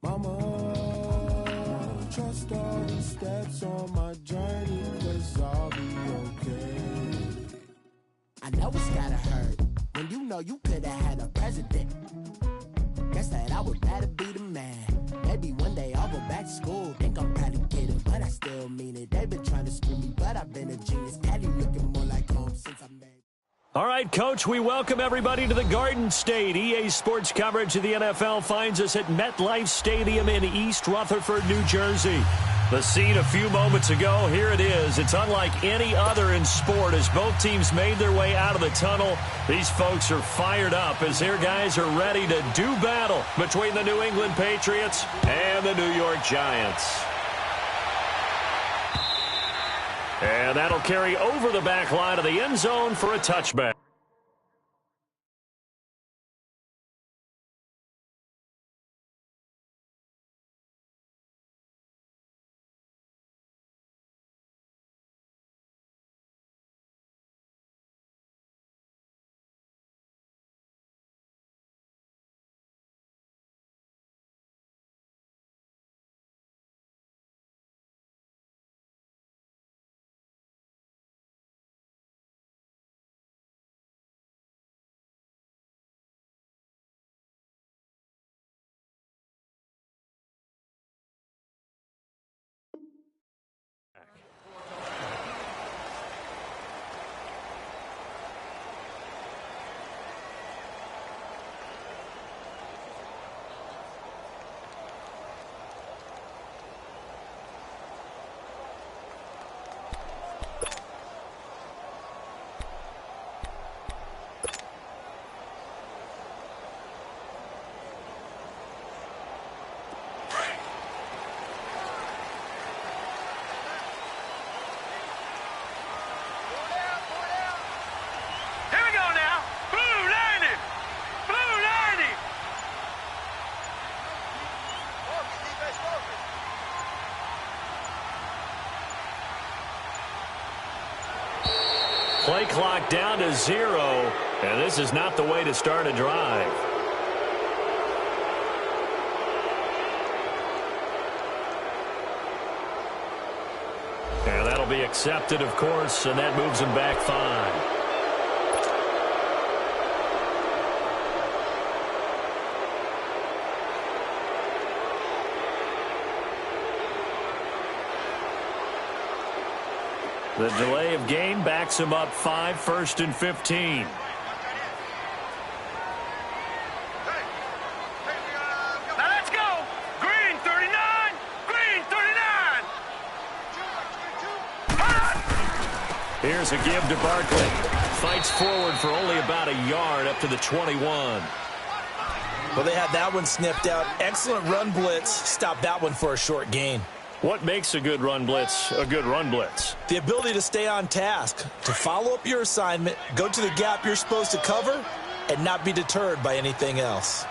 Mama, trust all these steps on my journey, 'cause I'll be okay. I know it's gotta hurt when you know you could've had a president. Guess that I would rather be the man. Maybe one day I'll go back to school. Think I'm probably kidding, but I still mean it. They've been trying to screw me, but I've been a genius. Caddy looking more like home since I made. All right, Coach, we welcome everybody to the Garden State. EA Sports coverage of the NFL finds us at MetLife Stadium in East Rutherford, New Jersey. The scene a few moments ago, here it is. It's unlike any other in sport as both teams made their way out of the tunnel. These folks are fired up as their guys are ready to do battle between the New England Patriots and the New York Giants. And that'll carry over the back line of the end zone for a touchback. Play clock down to 0, and this is not the way to start a drive. And that'll be accepted, of course, and that moves him back 5. The delay of game backs him up 5, 1st and 15. Now let's go. Green 39. Green 39. Here's a give to Barkley. Fights forward for only about a yard up to the 21. Well, they had that one snipped out. Excellent run blitz. Stopped that one for a short gain. What makes a good run blitz a good run blitz? The ability to stay on task, to follow up your assignment, go to the gap you're supposed to cover, and not be deterred by anything else.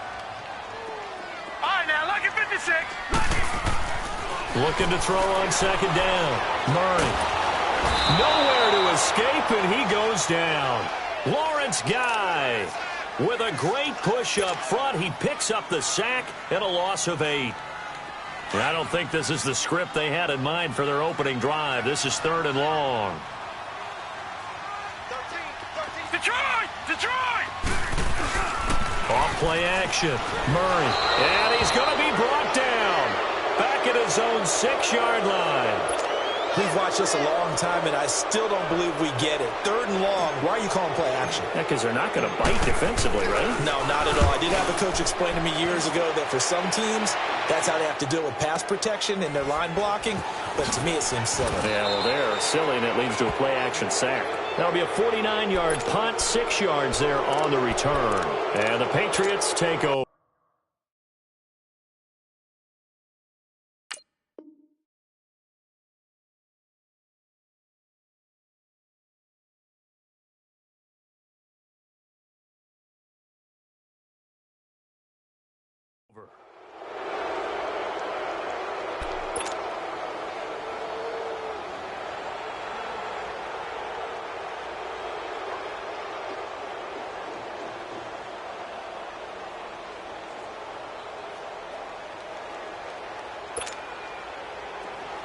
All right, now, look at 56. Looking to throw on second down. Murray. Nowhere to escape, and he goes down. Lawrence Guy with a great push up front. He picks up the sack and a loss of 8. I don't think this is the script they had in mind for their opening drive. This is 3rd and long. Detroit! Detroit! Off play action. Murray. And he's going to be brought down. Back at his own 6-yard line. We've watched this a long time, and I still don't believe we get it. 3rd and long. Why are you calling play action? Yeah, because they're not going to bite defensively, right? No, not at all. I did have a coach explain to me years ago that for some teams, that's how they have to deal with pass protection and their line blocking. But to me, it seems silly. Yeah, well, they're silly, and it leads to a play-action sack. That'll be a 49-yard punt, 6 yards there on the return. And the Patriots take over.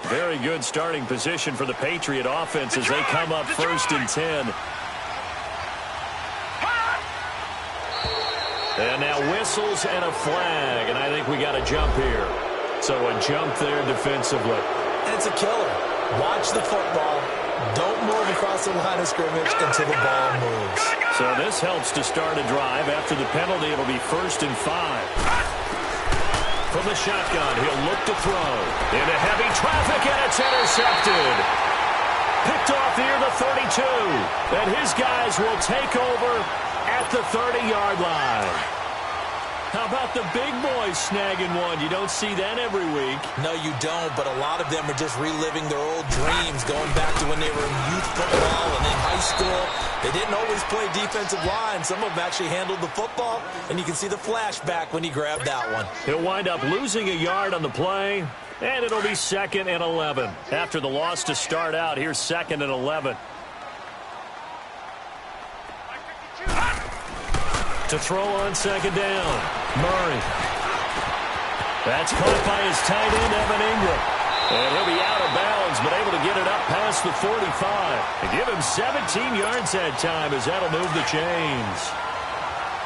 Very good starting position for the Patriot offense as they come up 1st and 10. And now whistles and a flag, and I think we got a jump here. So a jump there defensively. It's a killer. Watch the football. Don't move across the line of scrimmage until the ball moves. So this helps to start a drive. After the penalty, it'll be 1st and 5. From the shotgun, he'll look to throw. Into heavy traffic, and it's intercepted. Picked off near the 32. And his guys will take over at the 30-yard line. How about the big boys snagging one? You don't see that every week. No, you don't, but a lot of them are just reliving their old dreams, going back to when they were in youth football and in high school. They didn't always play defensive line. Some of them actually handled the football, and you can see the flashback when he grabbed that one. He'll wind up losing a yard on the play, and it'll be 2nd and 11. After the loss to start out, here's 2nd and 11. To throw on 2nd down, Murray. That's caught by his tight end, Evan Ingram. And he'll be out of bounds, but able to get it up past the 45. And give him 17 yards that time as that'll move the chains.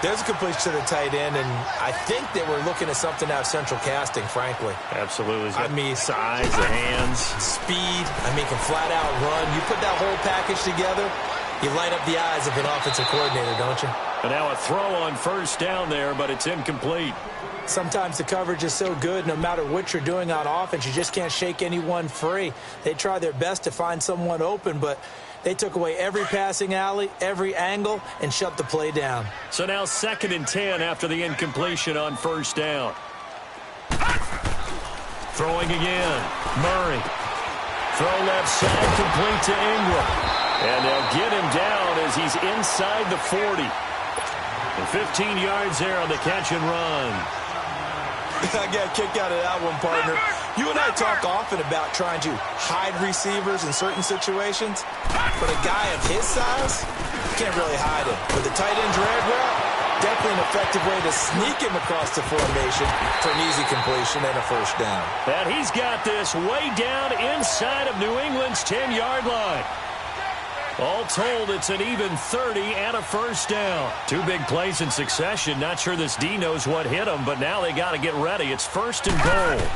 There's a completion to the tight end, and I think they were looking at something out of central casting, frankly. Absolutely. I mean, size, the hands. Speed. I mean, can flat out run. You put that whole package together, you light up the eyes of an offensive coordinator, don't you? And now a throw on 1st down there, but it's incomplete. Sometimes the coverage is so good, no matter what you're doing on offense, you just can't shake anyone free. They try their best to find someone open, but they took away every passing alley, every angle, and shut the play down. So now 2nd and 10 after the incompletion on 1st down. Throwing again. Murray. Throw left side, complete to Ingram. And they'll get him down as he's inside the 40. And 15 yards there on the catch and run. I got a kick out of that one, partner. You and I talk often about trying to hide receivers in certain situations, but a guy of his size, can't really hide him. With the tight end drag route, definitely an effective way to sneak him across the formation for an easy completion and a 1st down. And he's got this way down inside of New England's 10-yard line. All told, it's an even 30 and a 1st down. 2 big plays in succession. Not sure this D knows what hit him, but now they got to get ready. It's 1st and goal.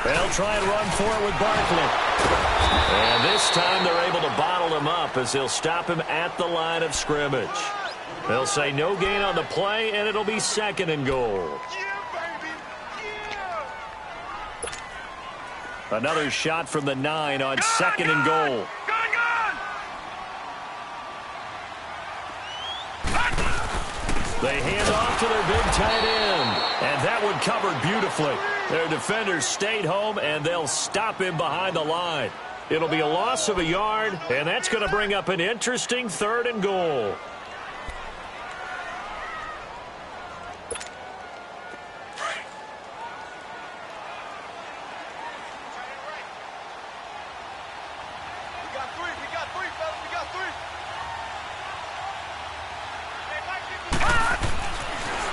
They'll try and run for it with Barkley. And this time they're able to bottle him up as they'll stop him at the line of scrimmage. They'll say no gain on the play, and it'll be 2nd and goal. Another shot from the 9 on 2nd and goal. They hand off to their big tight end. And that one covered beautifully. Their defenders stayed home, and they'll stop him behind the line. It'll be a loss of a yard, and that's going to bring up an interesting 3rd and goal.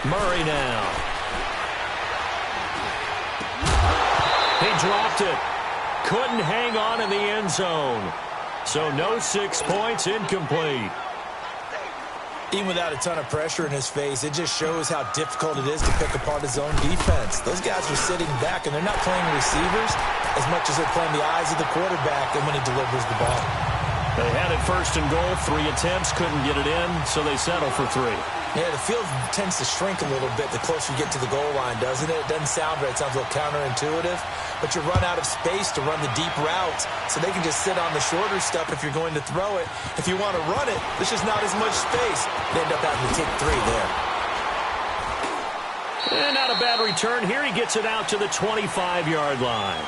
Murray now. He dropped it. Couldn't hang on in the end zone. So no 6 points, incomplete. Even without a ton of pressure in his face, it just shows how difficult it is to pick apart his own defense. Those guys are sitting back, and they're not playing receivers as much as they're playing the eyes of the quarterback and when he delivers the ball. They had it 1st and goal, 3 attempts, couldn't get it in, so they settle for 3. Yeah, the field tends to shrink a little bit the closer you get to the goal line, doesn't it? It doesn't sound right. It sounds a little counterintuitive. But you run out of space to run the deep routes, so they can just sit on the shorter stuff if you're going to throw it. If you want to run it, there's just not as much space. They end up having to take 3 there. And not a bad return here. He gets it out to the 25-yard line.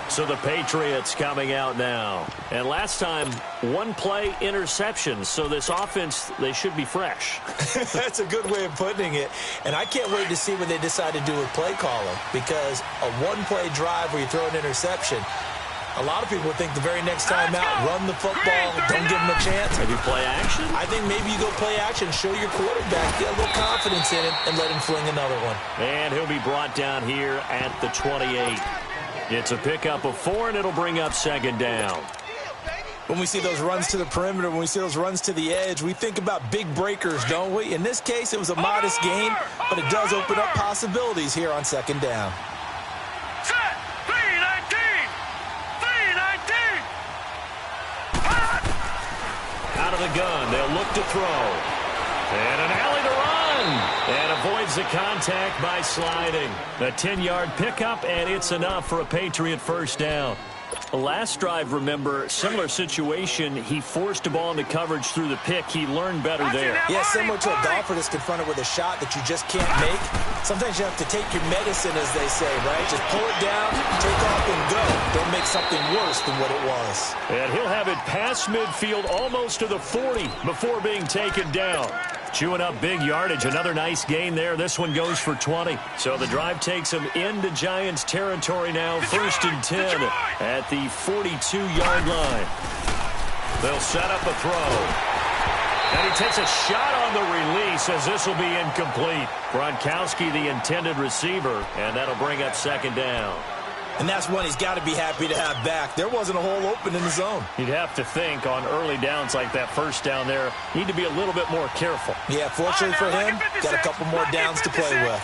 So the Patriots coming out now. And last time, 1-play interception. So this offense, they should be fresh. That's a good way of putting it. And I can't wait to see what they decide to do with play calling. Because a 1-play drive where you throw an interception, a lot of people would think the very next time out, run the football, don't give them a chance. Maybe play action? I think maybe you go play action, show your quarterback, get a little confidence in it, and let him fling another one. And he'll be brought down here at the 28. It's a pickup of 4, and it'll bring up second down. When we see those runs to the perimeter, when we see those runs to the edge, we think about big breakers, don't we? In this case, it was a modest gain, but it does open up possibilities here on second down. Set. 319. 319. Out of the gun, they'll look to throw. And an alley to run. And avoids the contact by sliding. A 10-yard pickup, and it's enough for a Patriot first down. Last drive, remember, similar situation. He forced a ball into coverage through the pick. He learned better there. Yeah, similar to a golfer that's confronted with a shot that you just can't make. Sometimes you have to take your medicine, as they say, right? Just pull it down, take off, and go. Don't make something worse than what it was. And he'll have it past midfield, almost to the 40, before being taken down. Chewing up big yardage. Another nice gain there. This one goes for 20. So the drive takes him into Giants territory now. First and 10 at the 42-yard line. They'll set up a throw. And he takes a shot on the release as this will be incomplete. Gronkowski, the intended receiver, and that'll bring up second down. And that's one he's got to be happy to have back. There wasn't a hole open in the zone. You'd have to think on early downs like that first down there, need to be a little bit more careful. Yeah, fortunately for him, got a couple more downs to play with.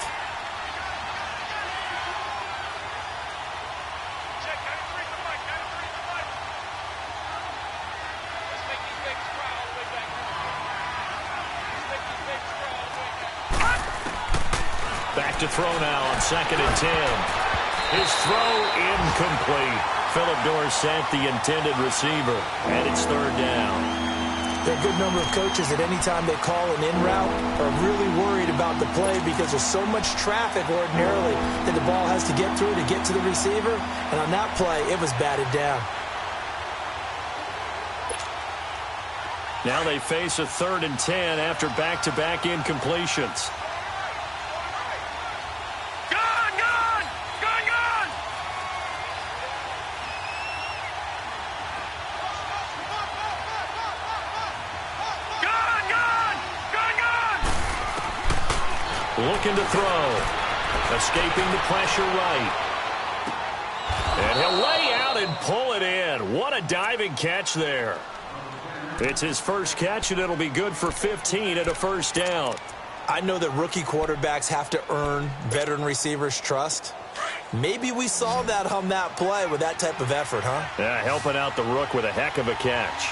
Back to throw now on second and 10. His throw incomplete. Philip Dorsett, the intended receiver, and it's third down. There are a good number of coaches that any time they call an in route are really worried about the play because there's so much traffic ordinarily that the ball has to get through to get to the receiver. And on that play, it was batted down. Now they face a third and 10 after back-to-back incompletions. Looking to throw. Escaping the pressure right. And he'll lay out and pull it in. What a diving catch there. It's his first catch, and it'll be good for 15 at a first down. I know that rookie quarterbacks have to earn veteran receivers' trust. Maybe we saw that on that play with that type of effort, huh? Yeah, helping out the rook with a heck of a catch.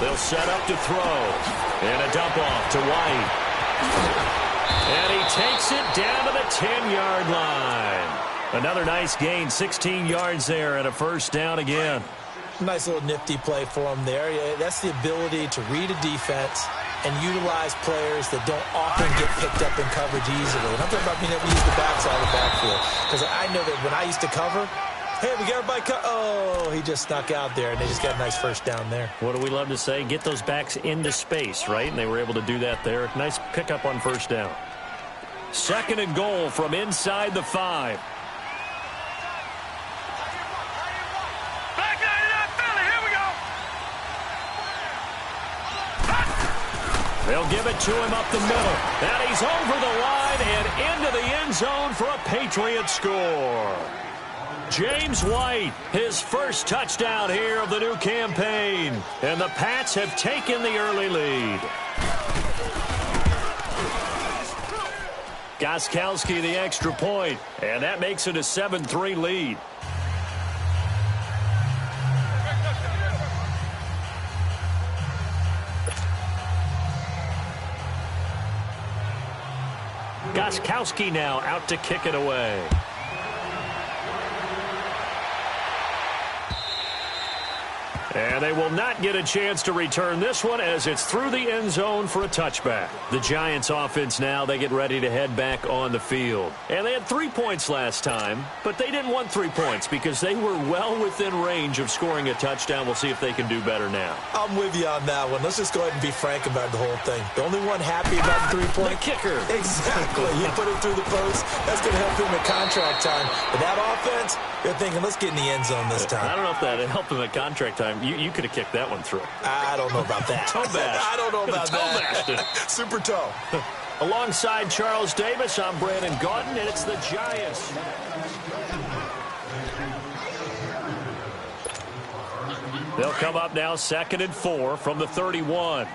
They'll set up to throw. And a dump off to White. And he takes it down to the 10-yard line. Another nice gain, 16 yards there and a first down again. Nice little nifty play for him there. Yeah, that's the ability to read a defense and utilize players that don't often get picked up in coverage easily. And I'm talking about being able to use the backside of the backfield. Because I know that when I used to cover, hey, we got everybody oh, he just snuck out there, and they just got a nice first down there. What do we love to say? Get those backs into space, right? And they were able to do that there. Nice pickup on first down. Second and goal from inside the 5. They'll give it to him up the middle. And he's over the line and into the end zone for a Patriot score. James White, his first touchdown here of the new campaign. And the Pats have taken the early lead. Gostkowski the extra point, and that makes it a 7-3 lead. Gostkowski now out to kick it away. And they will not get a chance to return this one as it's through the end zone for a touchback. The Giants offense now, they get ready to head back on the field. And they had 3 points last time, but they didn't want 3 points because they were well within range of scoring a touchdown. We'll see if they can do better now. I'm with you on that one. Let's just go ahead and be frank about the whole thing. The only one happy about the 3-point? The kicker. Exactly. You put it through the post. That's going to help him at contract time. But that offense, you're thinking, let's get in the end zone this time. I don't know if that helped him at contract time. You could have kicked that one through. I don't know about that. Toe bash. I don't know about that. Super toe. Alongside Charles Davis, I'm Brandon Gaudin, and it's the Giants. They'll come up now 2nd and 4 from the 31.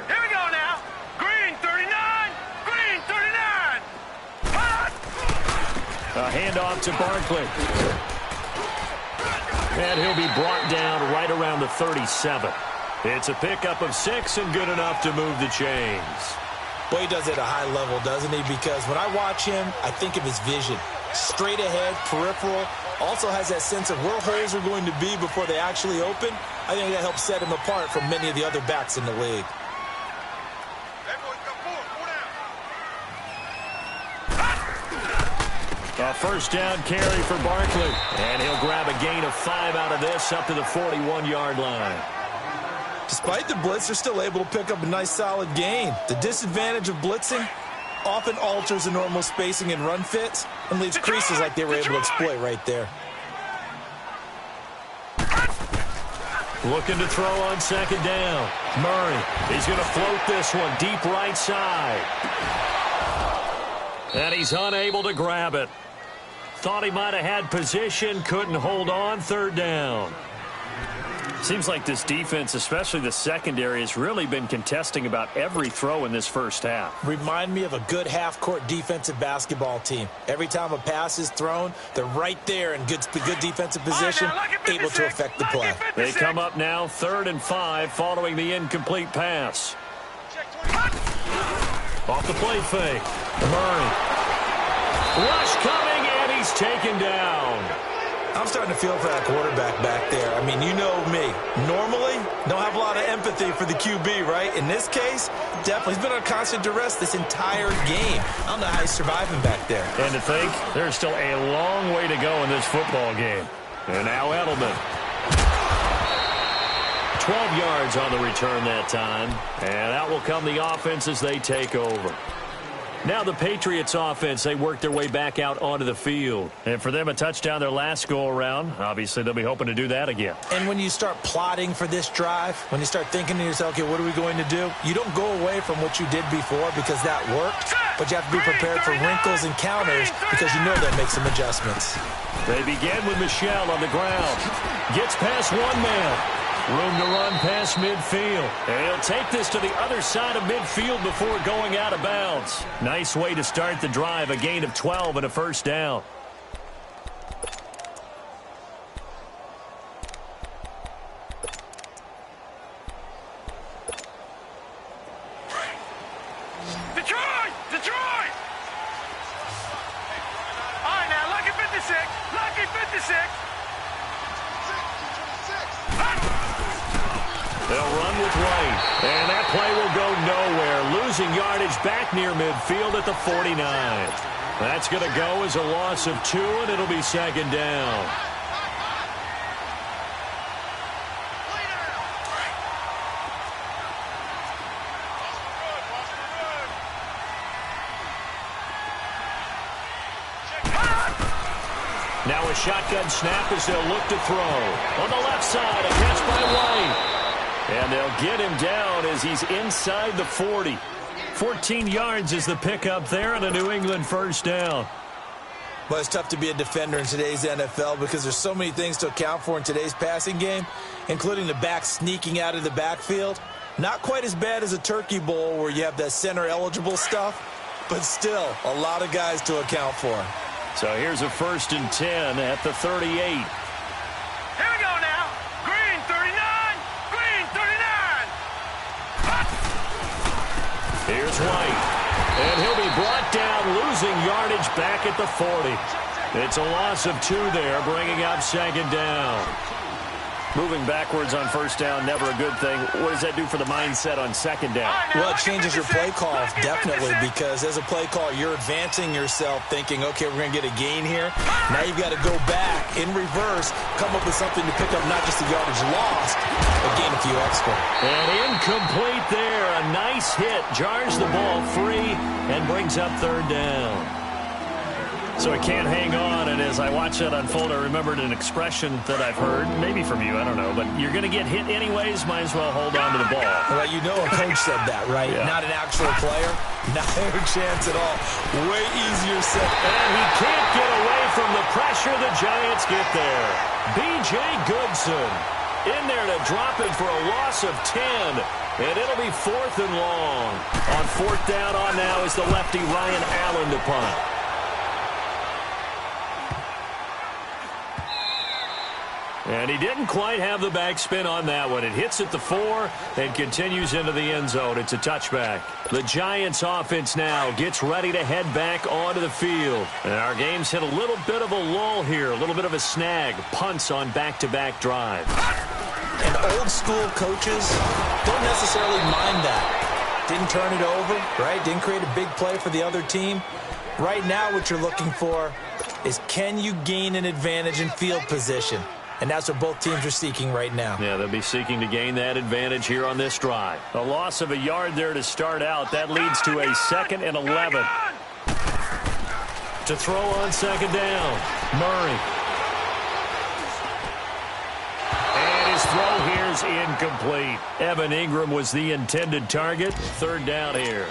Here we go now. Green 39. Green 39. A handoff to Barkley. And he'll be brought down right around the 37. It's a pickup of 6 and good enough to move the chains. Well, he does it at a high level, doesn't he? Because when I watch him, I think of his vision. Straight ahead, peripheral. Also has that sense of where holes are going to be before they actually open. I think that helps set him apart from many of the other backs in the league. A first down carry for Barkley. And he'll grab a gain of 5 out of this up to the 41-yard line. Despite the blitz, they're still able to pick up a nice solid gain. The disadvantage of blitzing often alters the normal spacing and run fits and leaves creases like they were able to exploit right there. Looking to throw on 2nd down. Murray, he's going to float this one deep right side. And he's unable to grab it. Thought he might have had position, couldn't hold on, 3rd down. Seems like this defense, especially the secondary, has really been contesting about every throw in this first half. Remind me of a good half-court defensive basketball team. Every time a pass is thrown, they're right there in good defensive position, able to affect the play. They come up now 3rd and 5 following the incomplete pass. Off the play fake. Murray. Rush coming, and he's taken down. I'm starting to feel for that quarterback back there. I mean, you know me. Normally, don't have a lot of empathy for the QB, right? In this case, definitely. He's been on constant duress this entire game. I don't know how he's surviving back there. And to think, there's still a long way to go in this football game. And now Edelman. 12 yards on the return that time. And out will come the offense as they take over. Now the Patriots offense, they work their way back out onto the field. And for them, a touchdown their last go-around. Obviously, they'll be hoping to do that again. And when you start plotting for this drive, when you start thinking to yourself, okay, what are we going to do? You don't go away from what you did before because that worked, but you have to be prepared for wrinkles and counters because you know they'll make some adjustments. They begin with Michel on the ground. Gets past one man. Room to run past midfield. And he'll take this to the other side of midfield before going out of bounds. Nice way to start the drive. A gain of 12 and a first down. Detroit! Detroit! All right, now, lucky 56. Lucky 56. They'll run with White. And that play will go nowhere. Losing yardage back near midfield at the 49. That's going to go as a loss of 2, and it'll be 2nd down. Now a shotgun snap as they'll look to throw. On the left side, a catch by White. And they'll get him down as he's inside the 40. 14 yards is the pickup there and a New England first down. Well, it's tough to be a defender in today's NFL because there's so many things to account for in today's passing game, including the back sneaking out of the backfield. Not quite as bad as a turkey bowl where you have that center-eligible stuff, but still a lot of guys to account for. So here's a 1st and 10 at the 38. Here we go now. Green 39. Green 39. Here's White. And he'll be brought down, losing yardage back at the 40. It's a loss of 2 there, bringing up 2nd down. Moving backwards on first down, never a good thing. What does that do for the mindset on 2nd down? Well, it changes your play call, definitely, because as a play call, you're advancing yourself thinking, okay, we're going to get a gain here. Now you've got to go back in reverse, come up with something to pick up not just the yardage lost, but gain a few extra. And incomplete there. A nice hit. Jars the ball free and brings up 3rd down. So it can't hang on, and as I watch that unfold, I remembered an expression that I've heard, maybe from you, I don't know, but you're going to get hit anyways, might as well hold on to the ball. Well, you know a coach said that, right? Yeah. Not an actual player. Not a chance at all. Way easier said. And he can't get away from the pressure. The Giants get there. B.J. Goodson in there to drop it for a loss of 10. And it'll be 4th and long. On 4th down on now is the lefty Ryan Allen to punt. And he didn't quite have the backspin on that one. It hits at the 4 and continues into the end zone. It's a touchback. The Giants offense now gets ready to head back onto the field. And our game's hit a little bit of a lull here, a little bit of a snag. Punts on back-to-back drives. And old school coaches don't necessarily mind that. Didn't turn it over, right? Didn't create a big play for the other team. Right now what you're looking for is, can you gain an advantage in field position? And that's what both teams are seeking right now. Yeah, they'll be seeking to gain that advantage here on this drive. A loss of a yard there to start out. That leads to a 2nd and 11. To throw on 2nd down, Murray. And his throw here's incomplete. Evan Ingram was the intended target. 3rd down here.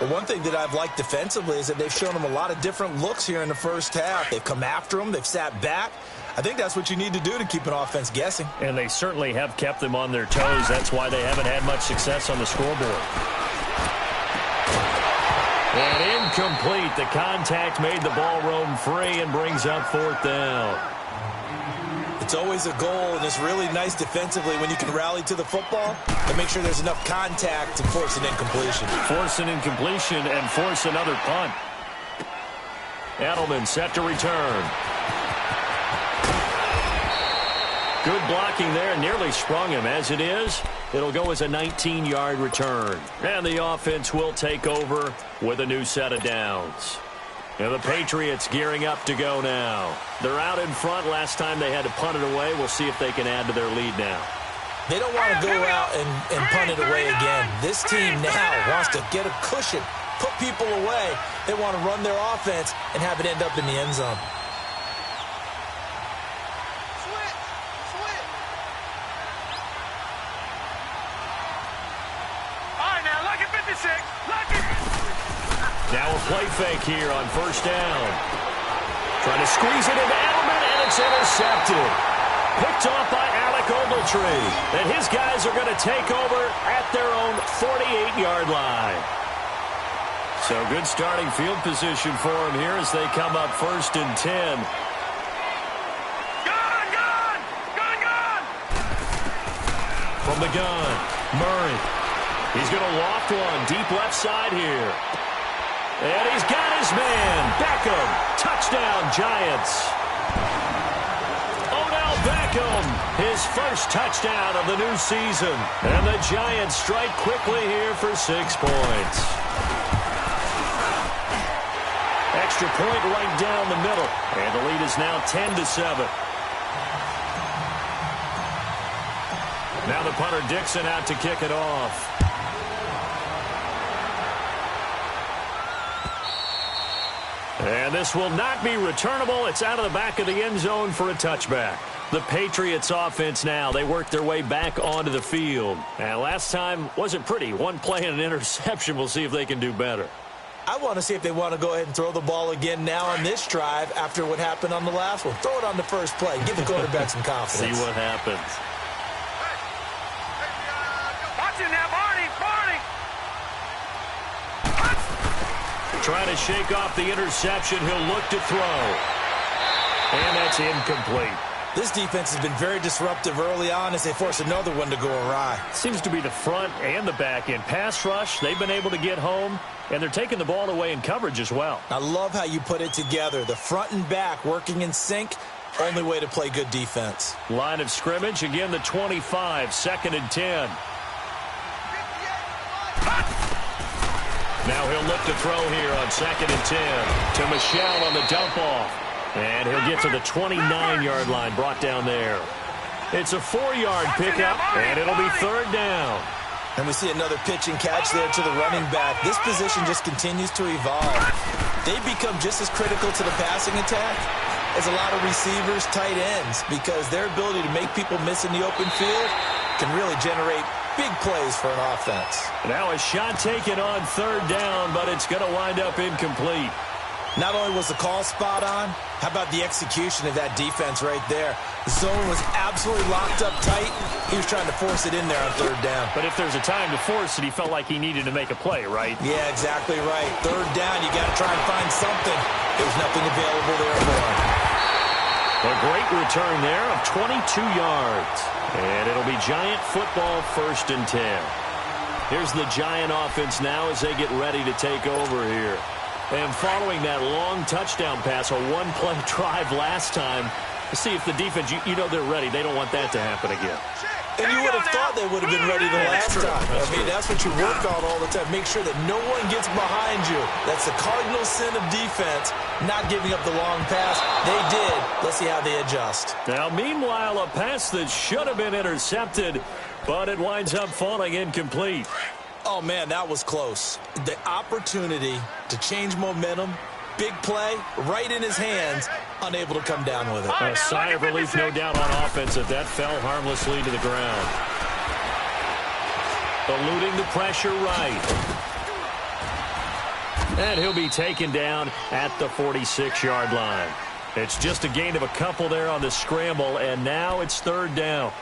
Well, one thing that I've liked defensively is that they've shown him a lot of different looks here in the first half. They've come after him. They've sat back. I think that's what you need to do to keep an offense guessing. And they certainly have kept them on their toes. That's why they haven't had much success on the scoreboard. And incomplete. The contact made the ball roam free and brings up 4th down. It's always a goal, and it's really nice defensively when you can rally to the football and make sure there's enough contact to force an incompletion. Force an incompletion and force another punt. Edelman set to return. Good blocking there, nearly sprung him. As it is, it'll go as a 19-yard return. And the offense will take over with a new set of downs. And the Patriots gearing up to go now. They're out in front. Last time they had to punt it away. We'll see if they can add to their lead now. They don't want to go out and punt it away again. This team now wants to get a cushion, put people away. They want to run their offense and have it end up in the end zone. Now a play fake here on 1st down. Trying to squeeze it into Edelman, and it's intercepted. Picked off by Alec Ogletree. And his guys are going to take over at their own 48-yard line. So good starting field position for him here as they come up 1st and 10. From the gun, Murray. He's going to loft one deep left side here. And he's got his man, Beckham. Touchdown, Giants. Odell Beckham, his first touchdown of the new season. And the Giants strike quickly here for 6 points. Extra point right down the middle. And the lead is now 10-7. Now the punter Dixon out to kick it off. And this will not be returnable. It's out of the back of the end zone for a touchback. The Patriots offense now, they work their way back onto the field. And last time wasn't pretty. One play and an interception. We'll see if they can do better. I want to see if they want to go ahead and throw the ball again now on this drive after what happened on the last one. Throw it on the first play. Give the quarterback some confidence. See what happens. Watch it now, Barney. Trying to shake off the interception. He'll look to throw. And that's incomplete. This defense has been very disruptive early on as they force another one to go awry. Seems to be the front and the back end. Pass rush, they've been able to get home, and they're taking the ball away in coverage as well. I love how you put it together. The front and back working in sync, only way to play good defense. Line of scrimmage, again the 25, 2nd and 10. Now he'll look to throw here on 2nd and 10 to Michelle on the dump off. And he'll get to the 29-yard line, brought down there. It's a 4-yard pickup, and it'll be 3rd down. And we see another pitch and catch there to the running back. This position just continues to evolve. they become just as critical to the passing attack as a lot of receivers, tight ends, because their ability to make people miss in the open field can really generate big plays for an offense. Now a shot taken on third down, but it's going to wind up incomplete. Not only was the call spot on, how about the execution of that defense right there? The zone was absolutely locked up tight. He was trying to force it in there on third down. But if there's a time to force it, he felt like he needed to make a play, right? Yeah, exactly right. Third down, you got to try and find something. There's nothing available there for him. A great return there of 22 yards. And it'll be Giant football, 1st and 10. Here's the Giant offense now as they get ready to take over here. And following that long touchdown pass, a one-play drive last time, to see if the defense, you know they're ready. They don't want that to happen again. And you would have thought they would have been ready the last time. I mean, that's what you work on all the time. Make sure that no one gets behind you. That's the cardinal sin of defense, not giving up the long pass. They did. Let's see how they adjust. Now, meanwhile, a pass that should have been intercepted, but it winds up falling incomplete. Oh, man, that was close. The opportunity to change momentum, big play, right in his hands, unable to come down with it. A sigh of relief, no doubt, on offense if that fell harmlessly to the ground. Eluding the pressure right. And he'll be taken down at the 46-yard line. It's just a gain of a couple there on the scramble, and now it's third down.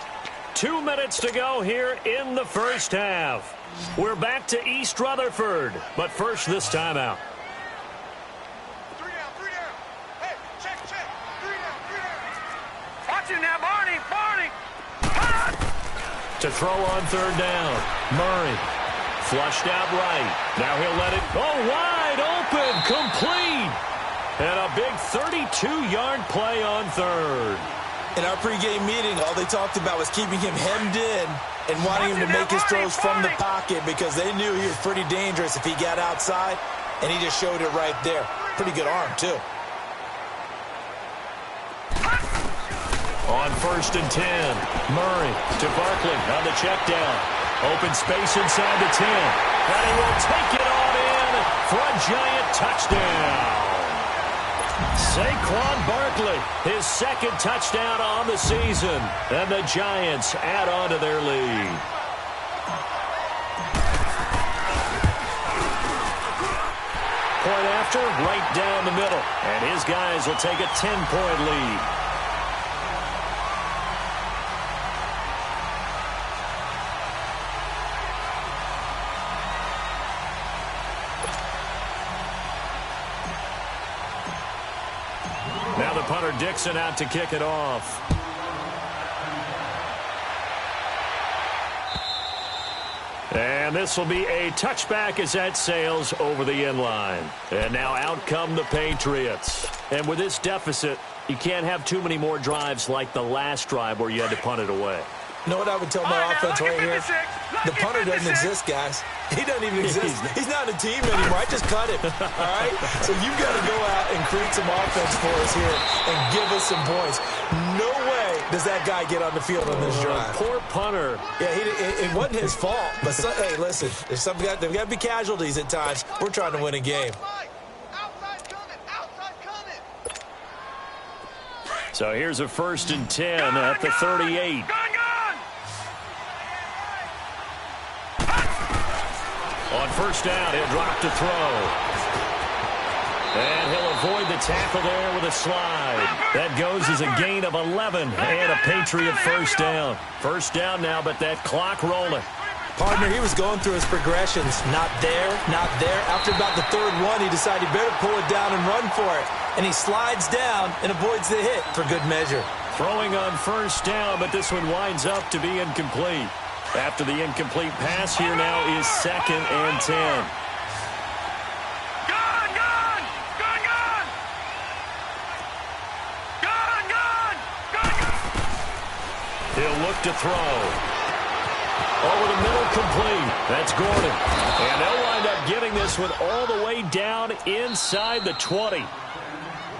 2 minutes to go here in the first half. We're back to East Rutherford, but first this timeout. 3 down, 3 down. Hey, check. 3 down, 3 down. Watch it now, Barney. To throw on third down. Murray flushed out right. Now he'll let it go wide open, complete. And a big 32-yard play on third. In our pregame meeting, all they talked about was keeping him hemmed in and wanting him to make his throws from the pocket because they knew he was pretty dangerous if he got outside, and he just showed it right there. Pretty good arm, too. On 1st and 10, Murray to Barkley on the check down. Open space inside the 10. And he will take it on in for a Giant touchdown. Saquon Barkley, his 2nd touchdown on the season. And the Giants add on to their lead. Point after, right down the middle. And his guys will take a 10-point lead. Now the punter Dixon out to kick it off. And this will be a touchback as that sails over the end line. And now out come the Patriots. And with this deficit, you can't have too many more drives like the last drive where you had to punt it away. You know what I would tell my offense right here? The punter doesn't exist, guys. He doesn't even exist. He's not a team anymore. I just cut him, all right? So you've got to go out and create some offense for us here and give us some points. No way does that guy get on the field on this drive. Poor punter. Yeah, it wasn't his fault. But, hey, listen, there's got to be casualties at times. We're trying to win a game. So here's a 1st and 10 at the 38. On 1st down, he'll drop to throw. And he'll avoid the tackle there with a slide. That goes as a gain of 11 and a Patriot 1st down. 1st down now, but that clock rolling. Partner, he was going through his progressions. Not there, not there. After about the 3rd one, he decided he better pull it down and run for it. And he slides down and avoids the hit for good measure. Throwing on 1st down, but this one winds up to be incomplete. After the incomplete pass, here now is 2nd and 10. He'll look to throw. Over the middle, complete. That's Gordon. And they'll wind up getting this one all the way down inside the 20.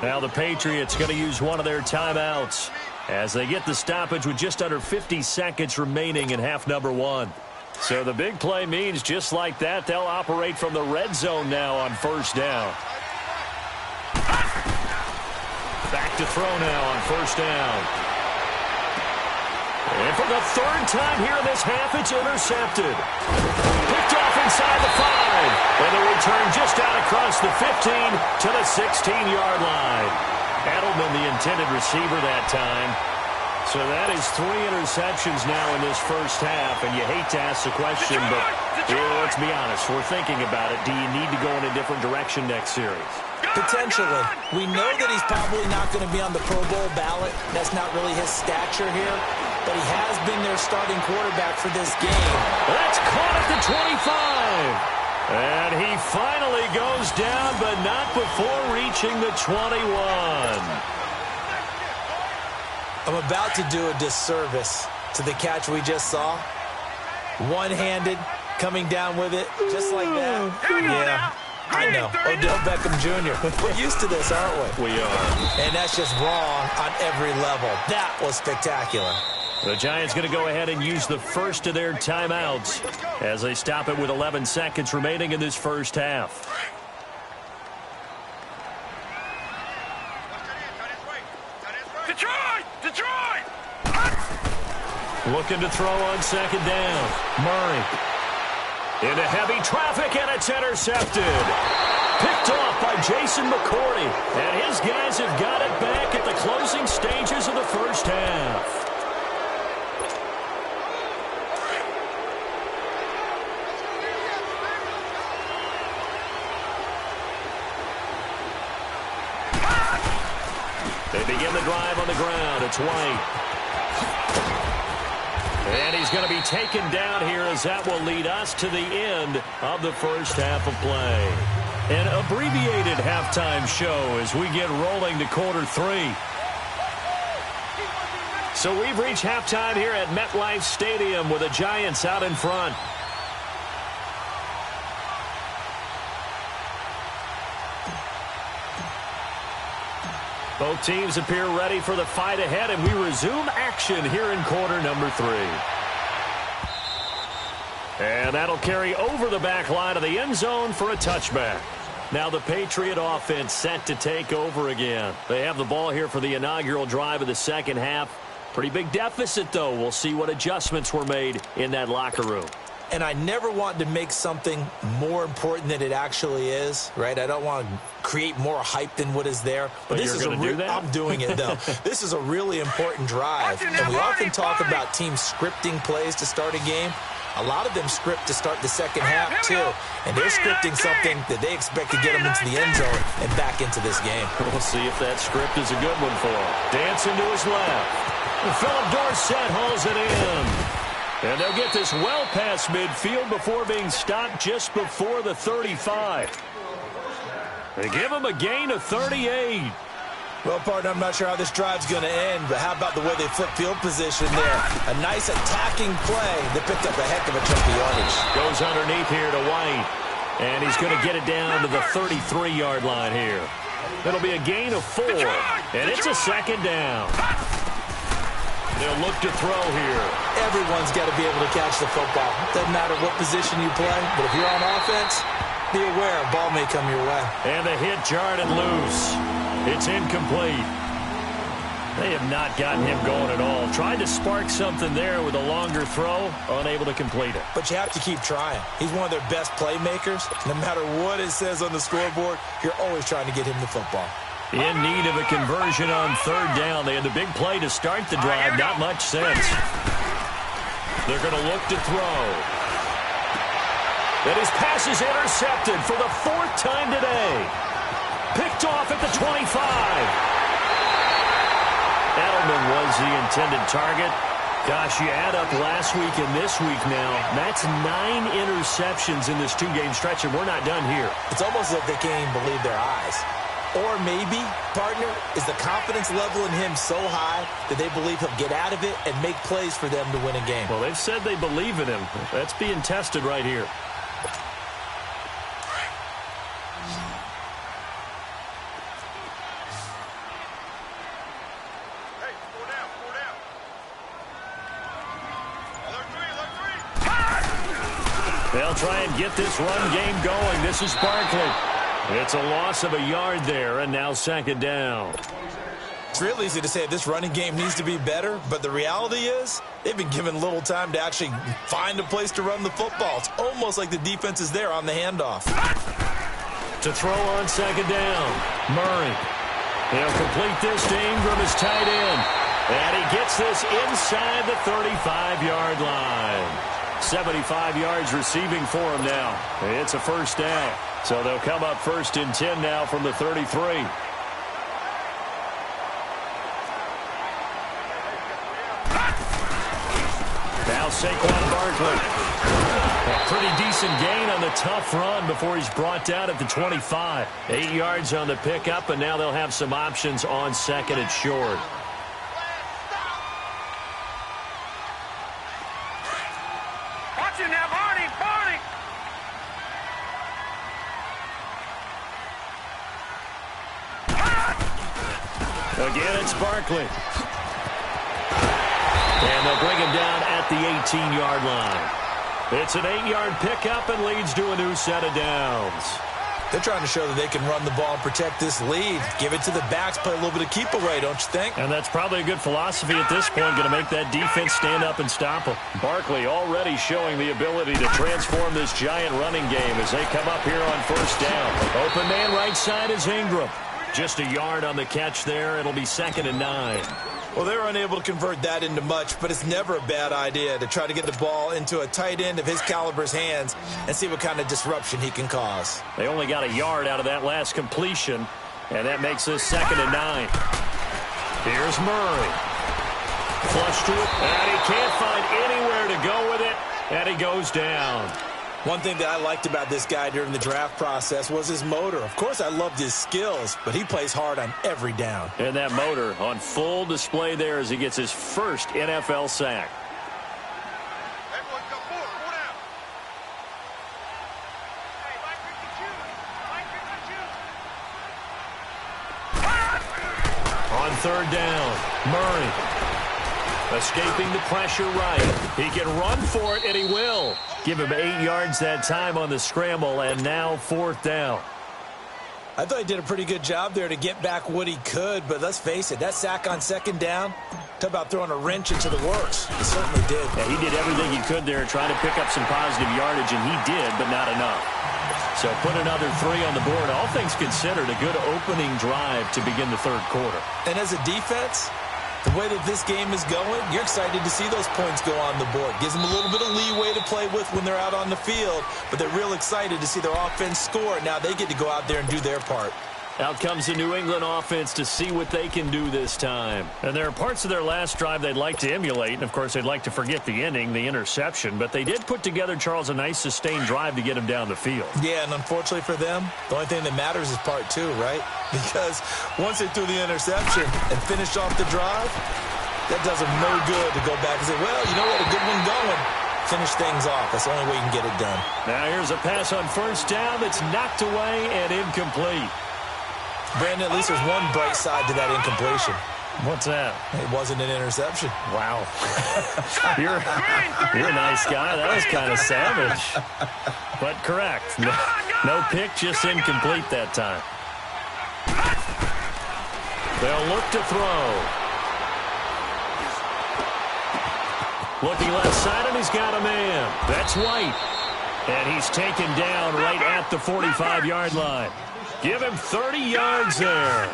Now the Patriots going to use one of their timeouts as they get the stoppage with just under 50 seconds remaining in half number 1. So the big play means just like that, they'll operate from the red zone now on 1st down. to throw now on first down. And for the third time here in this half, it's intercepted. Picked off inside the 5. And the return just out across the 15 to the 16-yard line. Edelman, the intended receiver that time. So that is 3 interceptions now in this first half. And you hate to ask the question, but let's be honest. We're thinking about it. Do you need to go in a different direction next series? Potentially. We know that he's probably not going to be on the Pro Bowl ballot. That's not really his stature here. But he has been their starting quarterback for this game. That's caught at the 25. And he finally goes down, but not before reaching the 21. I'm about to do a disservice to the catch we just saw. One-handed, coming down with it, just like that. Yeah, I know. Odell Beckham Jr. We're used to this, aren't we? We are. And that's just wrong on every level. That was spectacular. The Giants going to go ahead and use the first of their timeouts as they stop it with 11 seconds remaining in this first half. Detroit! Looking to throw on second down. Murray. Into heavy traffic, and it's intercepted. Picked off by Jason McCourty. And his guys have got it back at the closing stages of the first half. They begin the drive on the ground. It's White. And he's going to be taken down here as that will lead us to the end of the first half of play. An abbreviated halftime show as we get rolling to quarter 3. So we've reached halftime here at MetLife Stadium with the Giants out in front. Both teams appear ready for the fight ahead, and we resume action here in quarter number 3. And that'll carry over the back line of the end zone for a touchback. Now the Patriot offense set to take over again. They have the ball here for the inaugural drive of the second half. Pretty big deficit, though. We'll see what adjustments were made in that locker room. And I never want to make something more important than it actually is, right? I don't want to create more hype than what is there. But this is I'm doing it, though. This is a really important drive. And we often talk about teams scripting plays to start a game. A lot of them script to start the second half, too. And they're scripting something that they expect to get them into the end zone and back into this game. We'll see if that script is a good one for him. Dancing to his left. Philip Dorsett hauls it in. And they'll get this well past midfield before being stopped just before the 35. They give him a gain of 38. Well, partner, I'm not sure how this drive's going to end, but how about the way they flip field position there? A nice attacking play that picked up a heck of a chunk of yardage. Goes underneath here to White. And he's going to get it down to the 33-yard line here. It'll be a gain of 4. And it's a second down. They'll look to throw here. Everyone's got to be able to catch the football. Doesn't matter what position you play, but if you're on offense, be aware a ball may come your way. And the hit jarred and loose. It's incomplete. They have not gotten him going at all. Tried to spark something there with a longer throw, unable to complete it. But you have to keep trying. He's one of their best playmakers. No matter what it says on the scoreboard, you're always trying to get him the football. In need of a conversion on third down. They had the big play to start the drive. Not much sense. They're going to look to throw. And his pass is intercepted for the 4th time today. Picked off at the 25. Edelman was the intended target. Gosh, you add up last week and this week now. That's 9 interceptions in this 2-game stretch, and we're not done here. It's almost as if they can't even believe their eyes. Or maybe, partner, is the confidence level in him so high that they believe he'll get out of it and make plays for them to win a game. Well, they've said they believe in him. That's being tested right here. Hey, 4 down, 4 down. They'll try and get this run game going. This is Barkley. It's a loss of a yard there, and now second down. It's real easy to say this running game needs to be better, but the reality is they've been given little time to actually find a place to run the football. It's almost like the defense is there on the handoff. To throw on second down, Murray. He'll complete this to Ingram as tight end. And he gets this inside the 35-yard line. 75 yards receiving for him now. It's a first down. So they'll come up first and 10 now from the 33. Now Saquon Barkley. A pretty decent gain on the tough run before he's brought down at the 25. 8 yards on the pickup, and now they'll have some options on second and short. Watch it now, Barney, Barney. Again, it's Barkley. And they'll bring him down at the 18-yard line. It's an 8-yard pickup and leads to a new set of downs. They're trying to show that they can run the ball and protect this lead. Give it to the backs, play a little bit of keep away, don't you think? And that's probably a good philosophy at this point, going to make that defense stand up and stop them. Barkley already showing the ability to transform this giant running game as they come up here on first down. Open man right side is Ingram. Just a yard on the catch there. It'll be 2nd and 9. Well, they were unable to convert that into much, but it's never a bad idea to try to get the ball into a tight end of his caliber's hands and see what kind of disruption he can cause. They only got a yard out of that last completion, and that makes this 2nd and 9. Here's Murray. Flush to it, and he can't find anywhere to go with it, and he goes down. One thing that I liked about this guy during the draft process was his motor. Of course, I loved his skills, but he plays hard on every down. And that motor on full display there as he gets his first NFL sack. Everyone come forward, go down. Hey, Mike, pick the shoe. On third down, Murray. Escaping the pressure right. He can run for it, and he will. Give him 8 yards that time on the scramble, and now 4th down. I thought he did a pretty good job there to get back what he could, but let's face it, that sack on second down, talk about throwing a wrench into the works. He certainly did. Yeah, he did everything he could there, trying to pick up some positive yardage, and he did, but not enough. So put another 3 on the board. All things considered, a good opening drive to begin the third quarter. And as a defense, the way that this game is going, you're excited to see those points go on the board. Gives them a little bit of leeway to play with when they're out on the field, but they're real excited to see their offense score. Now they get to go out there and do their part. Out comes the New England offense to see what they can do this time. And there are parts of their last drive they'd like to emulate, and of course they'd like to forget the ending, the interception, but they did put together, Charles, a nice sustained drive to get him down the field. Yeah, and unfortunately for them, the only thing that matters is part 2, right? Because once they threw the interception and finished off the drive, that does them no good to go back and say, well, you know what, a good one going. Finish things off. That's the only way you can get it done. Now here's a pass on first down that's knocked away and incomplete. Brandon, at least there's one bright side to that incompletion. What's that? It wasn't an interception. Wow. You're a nice guy. That was kind of savage. But correct. No pick, just incomplete that time. They'll look to throw. Looking left side, and he's got a man. That's White. And he's taken down right at the 45-yard line. Give him 30 yards there.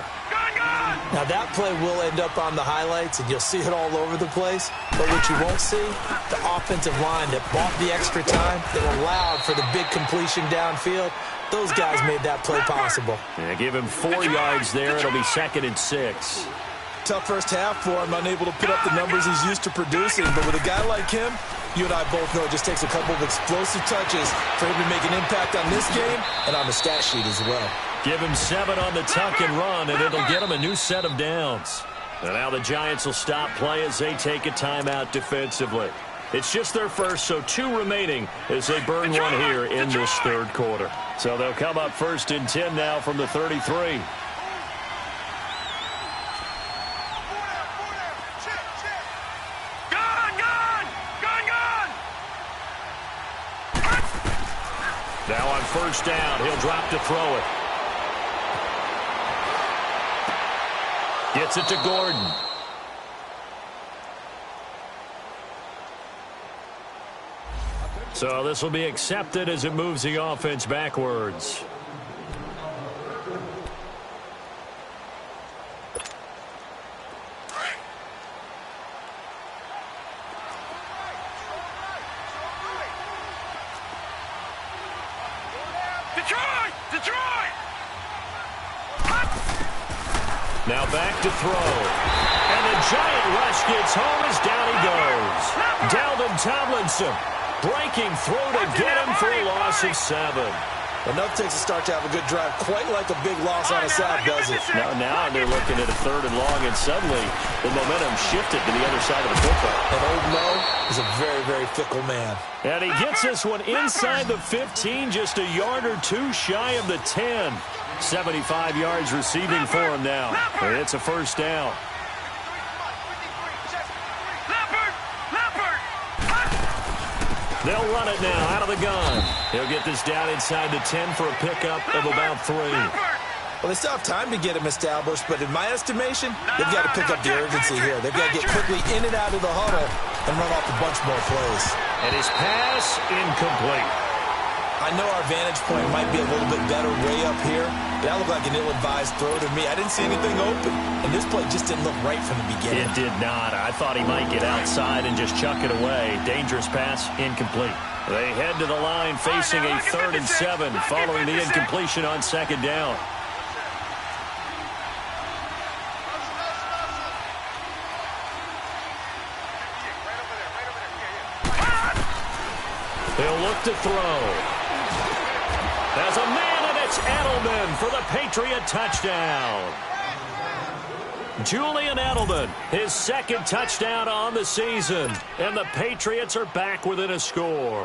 Now, that play will end up on the highlights, and you'll see it all over the place. But what you won't see, the offensive line that bought the extra time, that allowed for the big completion downfield, those guys made that play possible. Yeah, give him 4 yards there. It'll be 2nd and 6. Tough first half for him, unable to put up the numbers he's used to producing. But with a guy like him, you and I both know it just takes a couple of explosive touches for him to make an impact on this game and on the stat sheet as well. Give him 7 on the tuck and run, and it'll get him a new set of downs. And now the Giants will stop play as they take a timeout defensively. It's just their first, so 2 remaining as they burn one here in this third quarter. So they'll come up 1st and 10 now from the 33. Now on first down, he'll drop to throw it. Gets it to Gordon. So this will be accepted as it moves the offense backwards. Now back to throw. And the giant rush gets home as down he goes. Dalvin Tomlinson breaking through to get him for a loss of 7. Enough takes a start to have a good drive, quite like a big loss on a sack, does it? Now they're looking at a 3rd and long, and suddenly the momentum shifted to the other side of the football. And old Mo is a very, very fickle man. And he gets this one inside the 15, just a yard or 2 shy of the 10. 75 yards receiving for him now. It's a 1st down. They'll run it now out of the gun. He'll get this down inside the 10 for a pickup of about 3. Well, they still have time to get him established, but in my estimation, they've got to pick up the urgency here. They've got to get quickly in and out of the huddle and run off a bunch more plays. And his pass incomplete. I know our vantage point might be a little bit better way up here, but that looked like an ill-advised throw to me. I didn't see anything open, and this play just didn't look right from the beginning. It did not. I thought he might get outside and just chuck it away. Dangerous pass, incomplete. They head to the line facing a 3rd and 7 following the incompletion on 2nd down. He'll look to throw. There's a man, and it's Edelman for the Patriot touchdown. Julian Edelman, his 2nd touchdown on the season. And the Patriots are back within a score.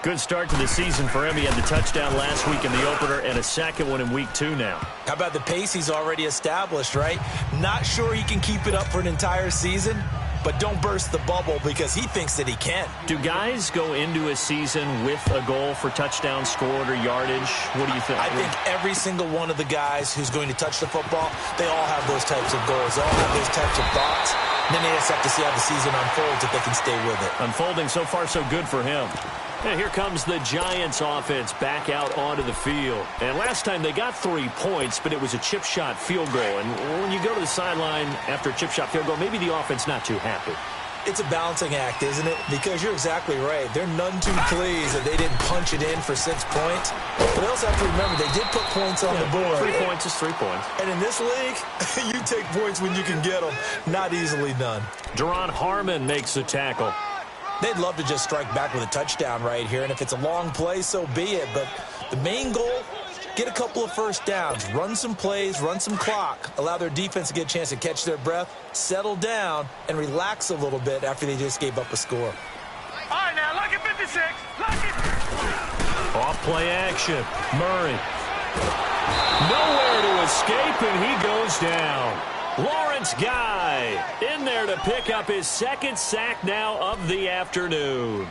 Good start to the season for him. He had the touchdown last week in the opener and a 2nd one in week 2 now. How about the pace he's already established, right? Not sure he can keep it up for an entire season, but don't burst the bubble because he thinks that he can. Do guys go into a season with a goal for touchdown scored or yardage? What do you think? I think every single one of the guys who's going to touch the football, they all have those types of goals. They all have those types of thoughts. And then they just have to see how the season unfolds if they can stay with it. Unfolding so far so good for him. And here comes the Giants offense back out onto the field. And last time they got 3 points, but it was a chip shot field goal. And when you go to the sideline after a chip shot field goal, maybe the offense not too happy. It's a balancing act, isn't it? Because you're exactly right. They're none too pleased that they didn't punch it in for 6 points. But they also have to remember they did put points on the board. 3 points is 3 points. And in this league, you take points when you can get them. Not easily done. Deron Harmon makes the tackle. They'd love to just strike back with a touchdown right here, and if it's a long play, so be it. But the main goal, get a couple of 1st downs, run some plays, run some clock, allow their defense to get a chance to catch their breath, settle down, and relax a little bit after they just gave up a score. All right, now, look at 56. Look it. Off play action. Murray. Nowhere to escape, and he goes down. Lawrence Guy in there to pick up his 2nd sack now of the afternoon.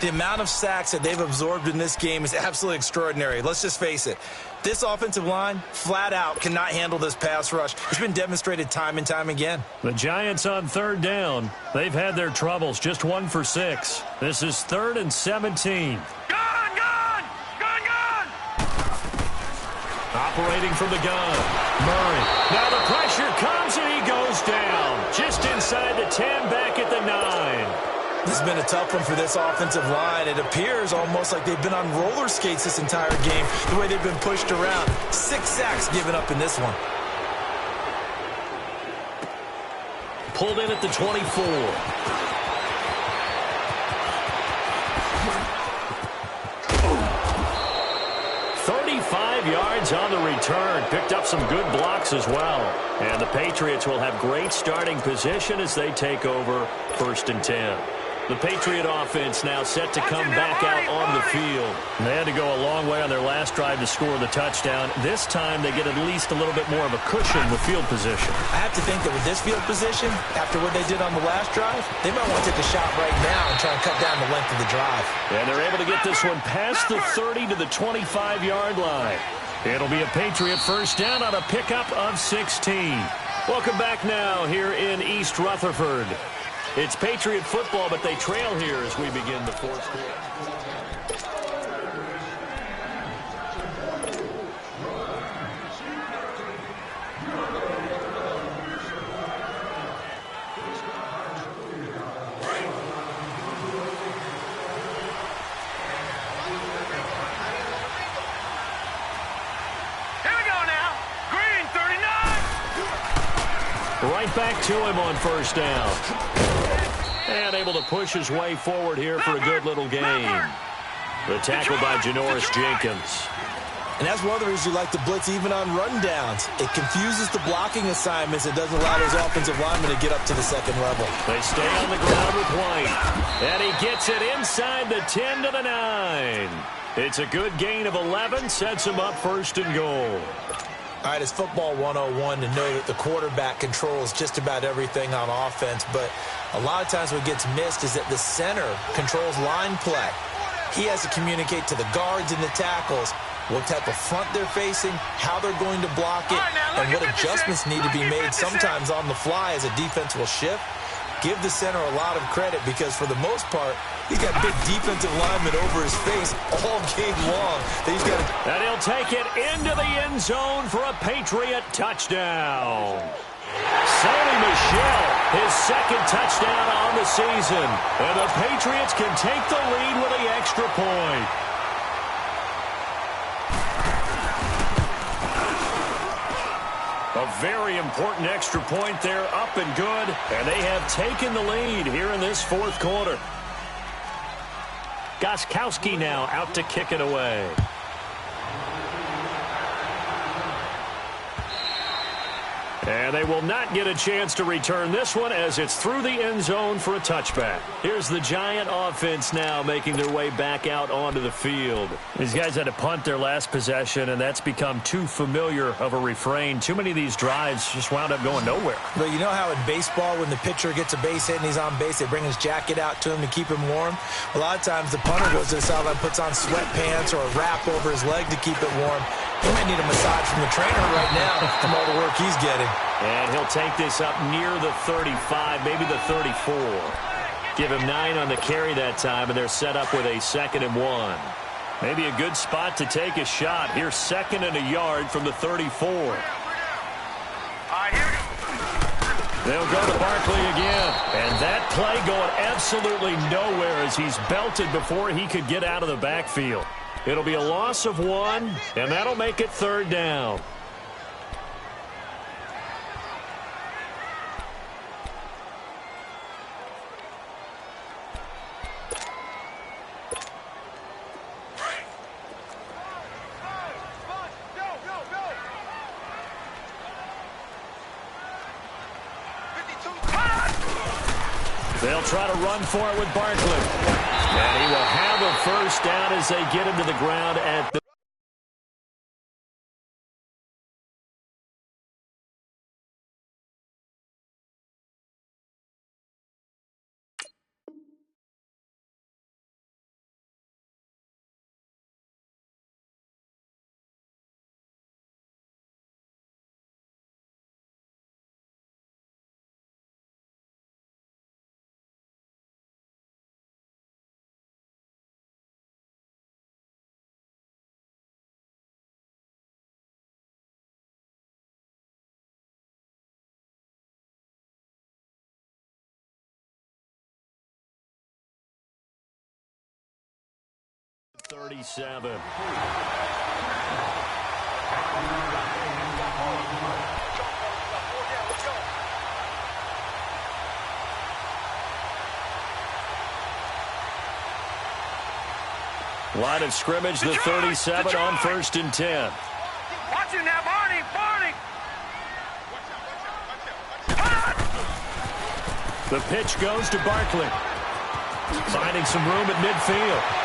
The amount of sacks that they've absorbed in this game is absolutely extraordinary. Let's just face it. This offensive line, flat out, cannot handle this pass rush. It's been demonstrated time and time again. The Giants on 3rd down. They've had their troubles. Just 1 for 6. This is 3rd and 17. Operating from the gun. Murray. Now the pressure comes and he goes down. Just inside the 10, back at the 9. This has been a tough one for this offensive line. It appears almost like they've been on roller skates this entire game, the way they've been pushed around. 6 sacks given up in this one. Pulled in at the 24. 35 yards on the return. Picked up some good blocks as well. And the Patriots will have great starting position as they take over 1st and 10. The Patriot offense now set to come back out on the field. They had to go a long way on their last drive to score the touchdown. This time they get at least a little bit more of a cushion with field position. I have to think that with this field position, after what they did on the last drive, they might want to take a shot right now and try and cut down the length of the drive. And they're able to get this one past the 30 to the 25-yard line. It'll be a Patriot first down on a pickup of 16. Welcome back now here in East Rutherford. It's Patriot football, but they trail here as we begin the fourth quarter. Right back to him on first down. And able to push his way forward here for a good little gain. The tackle by Janoris Jenkins. And that's one of the reasons you like to blitz even on rundowns. It confuses the blocking assignments. It doesn't allow those offensive linemen to get up to the second level. They stay on the ground with White. And he gets it inside the 10 to the 9. It's a good gain of 11. Sets him up first and goal. All right, it's football 101 to know that the quarterback controls just about everything on offense, but a lot of times what gets missed is that the center controls line play. He has to communicate to the guards and the tackles what type of front they're facing, how they're going to block it, and what adjustments need to be made sometimes on the fly as a defense will shift. Give the center a lot of credit because for the most part, he's got big defensive linemen over his face all game long. And he'll take it into the end zone for a Patriot touchdown. Sonny Michel, his second touchdown on the season. And the Patriots can take the lead with the extra point. A very important extra point there, up and good. And they have taken the lead here in this fourth quarter. Gostkowski now out to kick it away. And they will not get a chance to return this one as it's through the end zone for a touchback. Here's the Giant offense now making their way back out onto the field. These guys had to punt their last possession, and that's become too familiar of a refrain. Too many of these drives just wound up going nowhere. But you know how in baseball when the pitcher gets a base hit and he's on base, they bring his jacket out to him to keep him warm? A lot of times the punter goes to the sideline, puts on sweatpants or a wrap over his leg to keep it warm. He might need a massage from the trainer right now from all the work he's getting. And he'll take this up near the 35, maybe the 34. Give him 9 on the carry that time, and they're set up with a 2nd and 1. Maybe a good spot to take a shot. Here's 2nd and a yard from the 34. They'll go to Barkley again. And that play going absolutely nowhere as he's belted before he could get out of the backfield. It'll be a loss of 1, and that'll make it 3rd down. They'll try to run for it with Barkley. And he will have a first down as they get him to the ground at the... ...37. Line of scrimmage, the 37 on 1st and 10. Watch it now, Barney! Barney! The pitch goes to Barkley. Finding some room at midfield.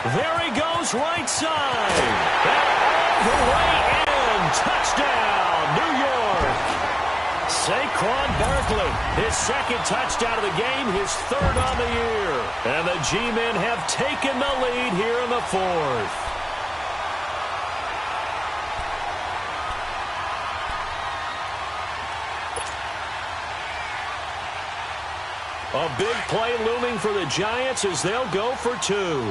There he goes, right side. And all the way in. Touchdown, New York. Saquon Barkley, his 2nd touchdown of the game, his 3rd on the year. And the G-men have taken the lead here in the 4th. A big play looming for the Giants as they'll go for two.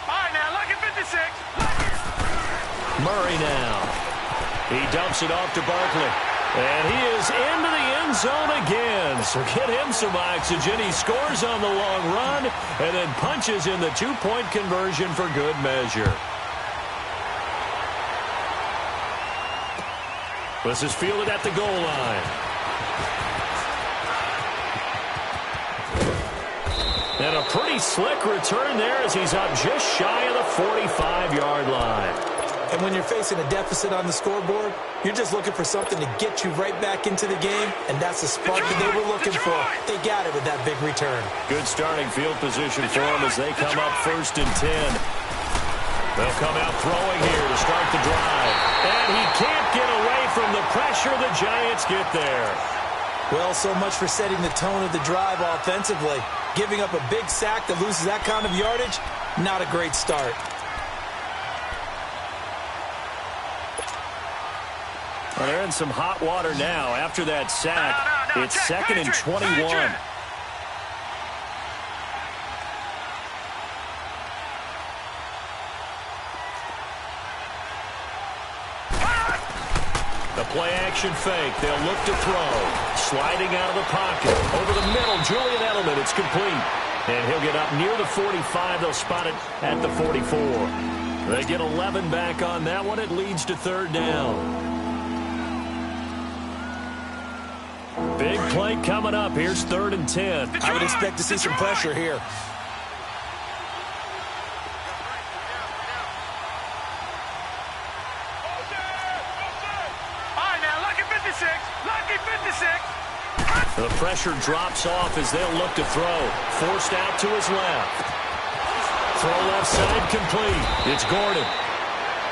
All right, now, look at 56. Murray now. He dumps it off to Barkley. And he is into the end zone again. So get him some oxygen. He scores on the long run and then punches in the two-point conversion for good measure. This is fielded at the goal line. And a pretty slick return there as he's up just shy of the 45-yard line. And when you're facing a deficit on the scoreboard, you're just looking for something to get you right back into the game, and that's the spark that they were looking for. They got it with that big return. Good starting field position for them as they come up 1st and 10. They'll come out throwing here to start the drive. And he can't get away from the pressure. The Giants get there. Well, so much for setting the tone of the drive offensively. Giving up a big sack that loses that kind of yardage, not a great start. Well, they're in some hot water now. After that sack, it's 2nd and 21. The play-action fake. They'll look to throw. Sliding out of the pocket. Over the middle, Julian Edelman. It's complete. And he'll get up near the 45. They'll spot it at the 44. They get 11 back on that one. It leads to 3rd down. Big play coming up. Here's 3rd and 10. I would expect to see some pressure here. All right, now, lucky 56. Lucky 56. The pressure drops off as they'll look to throw. Forced out to his left. Throw left side complete. It's Gordon.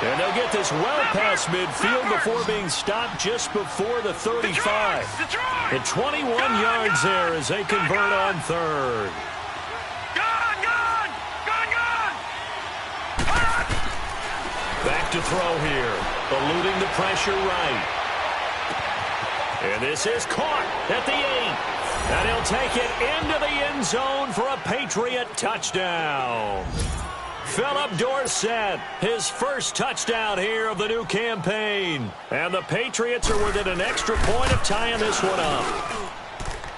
And they'll get this well past midfield before being stopped just before the 35. At 21 yards there as they convert on 3rd. Back to throw here. Eluding the pressure right. And this is caught at the 8. And he'll take it into the end zone for a Patriot touchdown. Philip Dorsett, his first touchdown here of the new campaign. And the Patriots are within an extra point of tying this one up.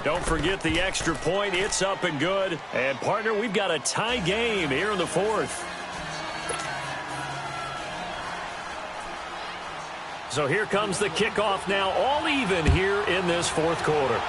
Don't forget the extra point. It's up and good. And, partner, we've got a tie game here in the 4th. So here comes the kickoff now, all even here in this 4th quarter.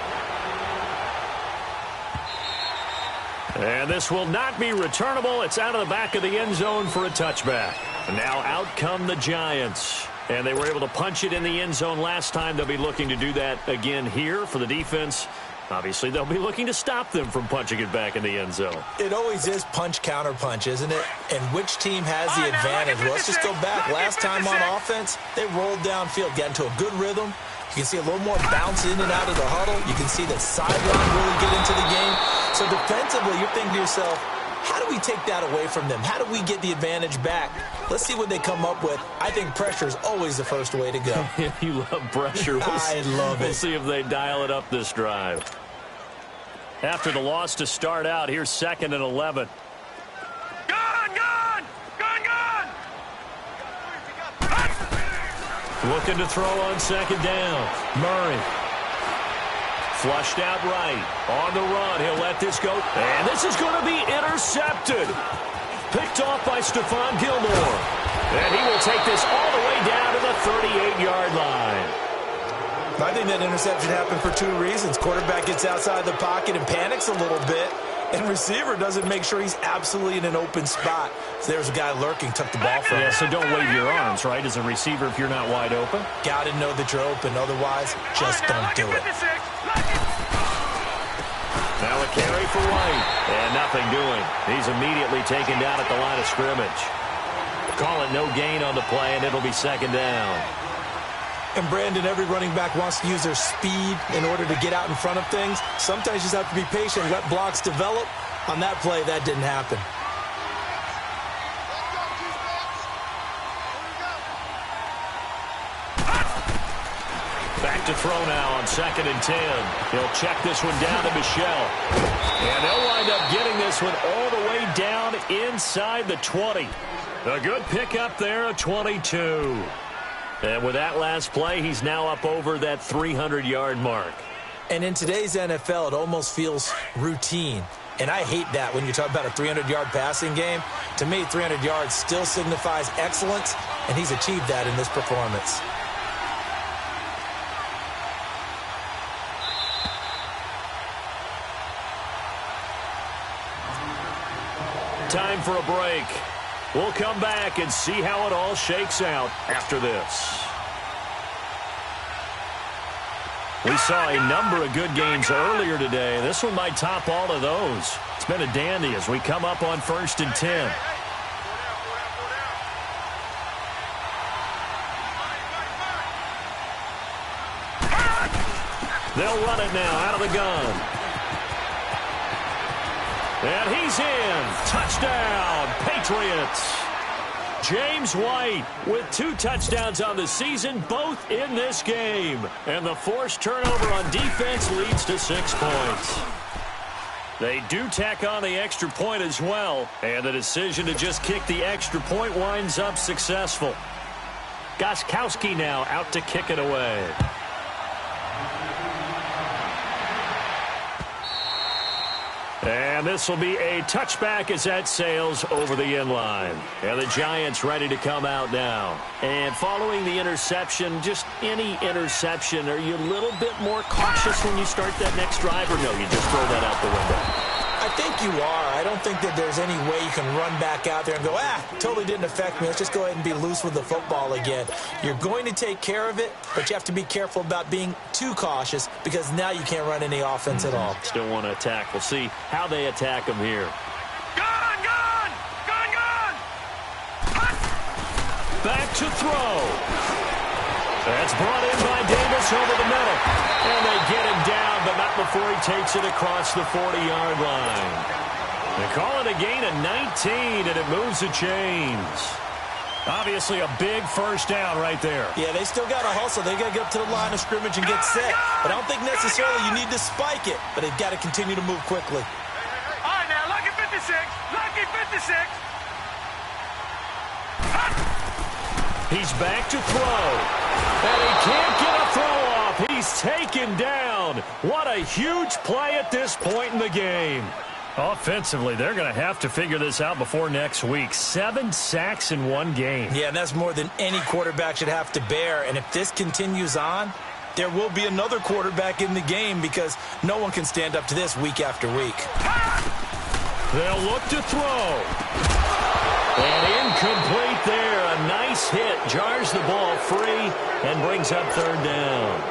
And this will not be returnable. It's out of the back of the end zone for a touchback. And now out come the Giants. And they were able to punch it in the end zone last time. They'll be looking to do that again here for the defense. Obviously, they'll be looking to stop them from punching it back in the end zone. It always is punch, counter punch, isn't it? And which team has the advantage? Well, let's just go back. Last time on offense, they rolled downfield, got into a good rhythm. You can see a little more bounce in and out of the huddle. You can see that sideline really get into the game. So defensively, you're thinking to yourself, how do we take that away from them? How do we get the advantage back? Let's see what they come up with. I think pressure is always the first way to go. You love pressure. I love it. We'll see if they dial it up this drive. After the loss to start out, here's 2nd and 11. Looking to throw on 2nd down. Murray. Flushed out right. On the run. He'll let this go. And this is going to be intercepted. Picked off by Stephon Gilmore. And he will take this all the way down to the 38-yard line. I think that interception happened for 2 reasons. Quarterback gets outside the pocket and panics a little bit. And receiver doesn't make sure he's absolutely in an open spot. So there's a guy lurking, took the ball from him. Yeah, so don't wave your arms, right, as a receiver if you're not wide open. Got to know that you're open. Otherwise, just don't do it. Now a carry for White. And nothing doing. He's immediately taken down at the line of scrimmage. Call it no gain on the play, and it'll be 2nd down. And, Brandon, every running back wants to use their speed in order to get out in front of things. Sometimes you just have to be patient, let blocks develop. On that play, that didn't happen. Back back to throw now on 2nd and 10. He'll check this one down to Michel. And they'll wind up getting this one all the way down inside the 20. A good pickup there, a 22. And with that last play, he's now up over that 300-yard mark. And in today's NFL, it almost feels routine. And I hate that when you talk about a 300-yard passing game. To me, 300 yards still signifies excellence, and he's achieved that in this performance. Time for a break. We'll come back and see how it all shakes out after this. We saw a number of good games earlier today. This one might top all of those. It's been a dandy as we come up on 1st and 10. They'll run it now out of the gun. And he's in. Touchdown, Patriots. James White with 2 touchdowns on the season, both in this game. And the forced turnover on defense leads to 6 points. They do tack on the extra point as well. And the decision to just kick the extra point winds up successful. Gostkowski now out to kick it away. And this will be a touchback as that sails over the end line. And the Giants ready to come out now. And following the interception, just any interception, are you a little bit more cautious when you start that next drive, or no, you just throw that out the window? I think you are. I don't think that there's any way you can run back out there and go, totally didn't affect me. Let's just go ahead and be loose with the football again. You're going to take care of it, but you have to be careful about being too cautious because now you can't run any offense at all. Still want to attack. We'll see how they attack them here. Gun! Back to throw. That's brought in by Davis over the middle. And they get him down, but not before he takes it across the 40-yard line. They call it a gain of 19, and it moves the chains. Obviously a big first down right there. Yeah, they still got to hustle. They got to get up to the line of scrimmage and get set. But I don't think necessarily you need to spike it, but they've got to continue to move quickly. All right, now, lucky 56. Lucky 56. He's back to throw. And he can't get a throw off. He's taken down. What a huge play at this point in the game. Offensively, they're going to have to figure this out before next week. 7 sacks in one game. Yeah, and that's more than any quarterback should have to bear. And if this continues on, there will be another quarterback in the game because no one can stand up to this week after week. They'll look to throw. And incomplete there. A nice hit. Jars the ball free and brings up 3rd down.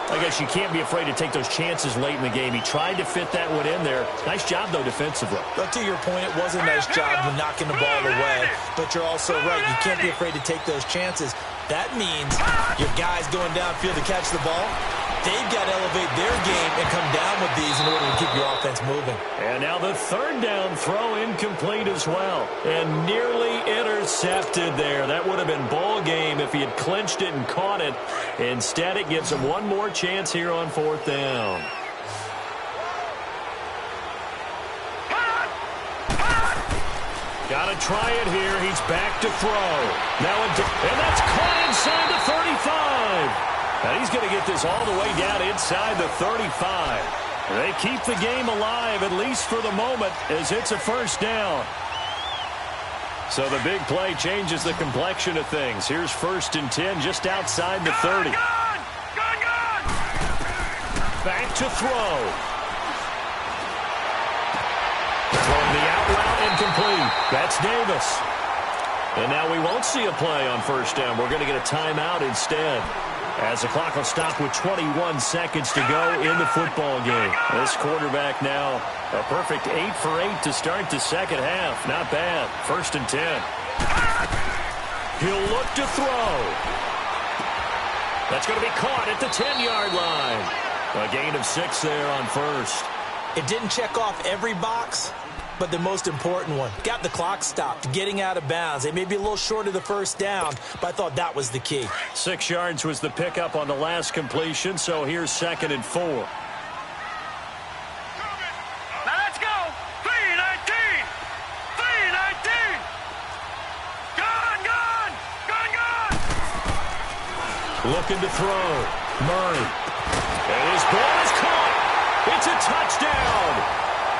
I guess you can't be afraid to take those chances late in the game. He tried to fit that one in there. Nice job, though, defensively. But to your point, it was a nice job of knocking the ball away. But you're also right. You can't be afraid to take those chances. That means your guys going downfield to catch the ball, they've got to elevate their game and come down with these in order to keep your offense moving. And now the 3rd down throw incomplete as well. And nearly intercepted there. That would have been ball game if he had clinched it and caught it. Instead, it gives him one more chance here on 4th down. Got to try it here. He's back to throw. Now, and that's caught inside the 35. And he's going to get this all the way down inside the 35. They keep the game alive, at least for the moment, as it's a 1st down. So the big play changes the complexion of things. Here's 1st and 10 just outside the 30. Gun! Back to throw. Throwing the out route incomplete. That's Davis. And now we won't see a play on 1st down. We're going to get a timeout instead, as the clock will stop with 21 seconds to go in the football game. This quarterback now a perfect 8 for 8 to start the second half. Not bad. 1st and 10. He'll look to throw. That's going to be caught at the 10-yard line. A gain of 6 there on 1st. It didn't check off every box, but the most important one. Got the clock stopped, getting out of bounds. They may be a little short of the first down, but I thought that was the key. 6 yards was the pickup on the last completion, so here's 2nd and 4. Now let's go. 3-19. 3-19. Gone. Looking to throw. Murray. And his ball is caught. It's a touchdown.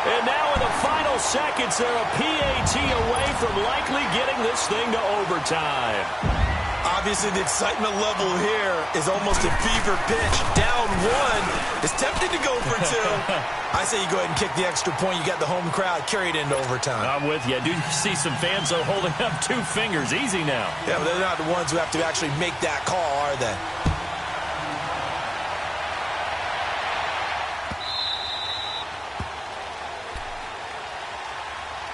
And now in the final seconds, they're a PAT away from likely getting this thing to overtime. Obviously, the excitement level here is almost a fever pitch. Down 1. It's tempting to go for 2. I say you go ahead and kick the extra point. You got the home crowd. Carry it into overtime. I'm with you. I do see some fans though holding up 2 fingers. Easy now. Yeah, but they're not the ones who have to actually make that call, are they?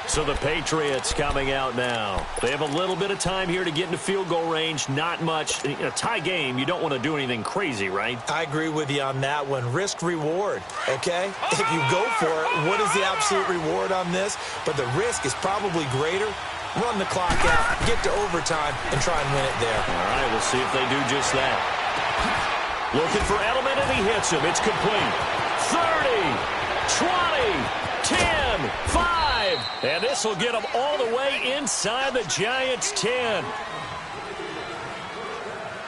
So the Patriots coming out now. They have a little bit of time here to get into field goal range. Not much. In a tie game, you don't want to do anything crazy, right? I agree with you on that one. Risk reward, okay? If you go for it, what is the absolute reward on this? But the risk is probably greater. Run the clock out, get to overtime, and try and win it there. All right, we'll see if they do just that. Looking for Edelman, and he hits him. It's complete. 30, 20, 10, 5. And this will get them all the way inside the Giants' 10.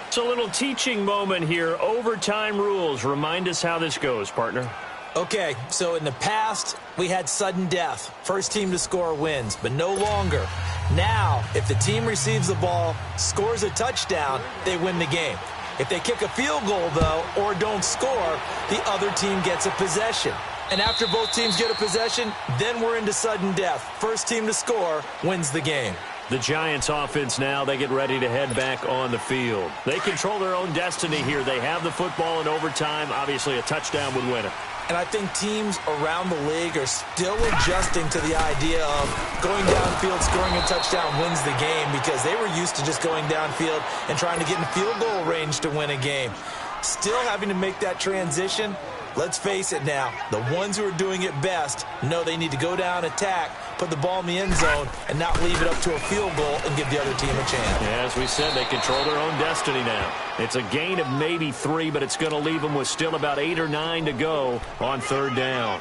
It's a little teaching moment here. Overtime rules. Remind us how this goes, partner. Okay, so in the past, we had sudden death. First team to score wins, but no longer. Now, if the team receives the ball, scores a touchdown, they win the game. If they kick a field goal, though, or don't score, the other team gets a possession. And after both teams get a possession, then we're into sudden death. First team to score wins the game. The Giants offense now, they get ready to head back on the field. They control their own destiny here. They have the football in overtime. Obviously, a touchdown would win it. And I think teams around the league are still adjusting to the idea of going downfield, scoring a touchdown wins the game, because they were used to just going downfield and trying to get in field goal range to win a game. Still having to make that transition. Let's face it now, the ones who are doing it best know they need to go down, attack, put the ball in the end zone, and not leave it up to a field goal and give the other team a chance. Yeah, as we said, they control their own destiny now. It's a gain of maybe 3, but it's going to leave them with still about 8 or 9 to go on 3rd down.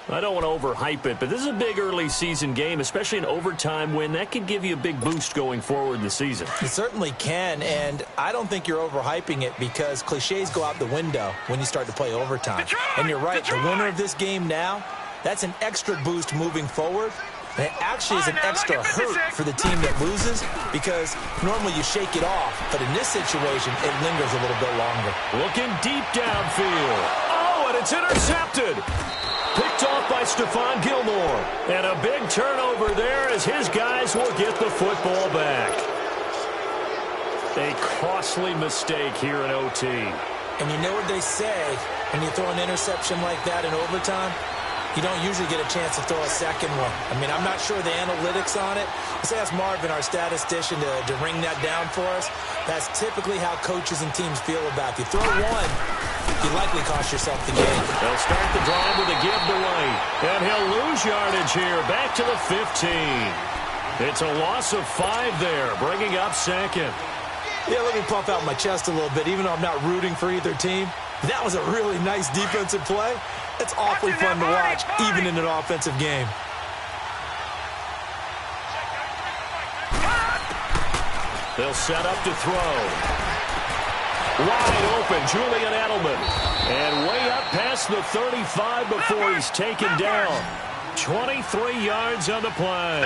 I don't want to overhype it, but this is a big early season game, especially an overtime win. That could give you a big boost going forward in the season. It certainly can, and I don't think you're overhyping it, because cliches go out the window when you start to play overtime. And you're right, the winner of this game now, that's an extra boost moving forward. And it actually is an extra hurt for the team that loses, because normally you shake it off, but in this situation, it lingers a little bit longer. Looking deep downfield. Oh, and it's intercepted. Picked off by Stephon Gilmore. And a big turnover there as his guys will get the football back. A costly mistake here in OT. And you know what they say, when you throw an interception like that in overtime, you don't usually get a chance to throw a second one. I mean, I'm not sure the analytics on it. Let's ask Marvin, our statistician, to ring that down for us. That's typically how coaches and teams feel about it. You throw one, you likely cost yourself the game. They'll start the drive with a give to White. And he'll lose yardage here, back to the 15. It's a loss of 5 there, bringing up 2nd. Yeah, let me puff out my chest a little bit, even though I'm not rooting for either team. That was a really nice defensive play. It's awfully fun to watch, even in an offensive game. They'll set up to throw. Wide open, Julian Edelman. And way up past the 35 before he's taken down. 23 yards on the play.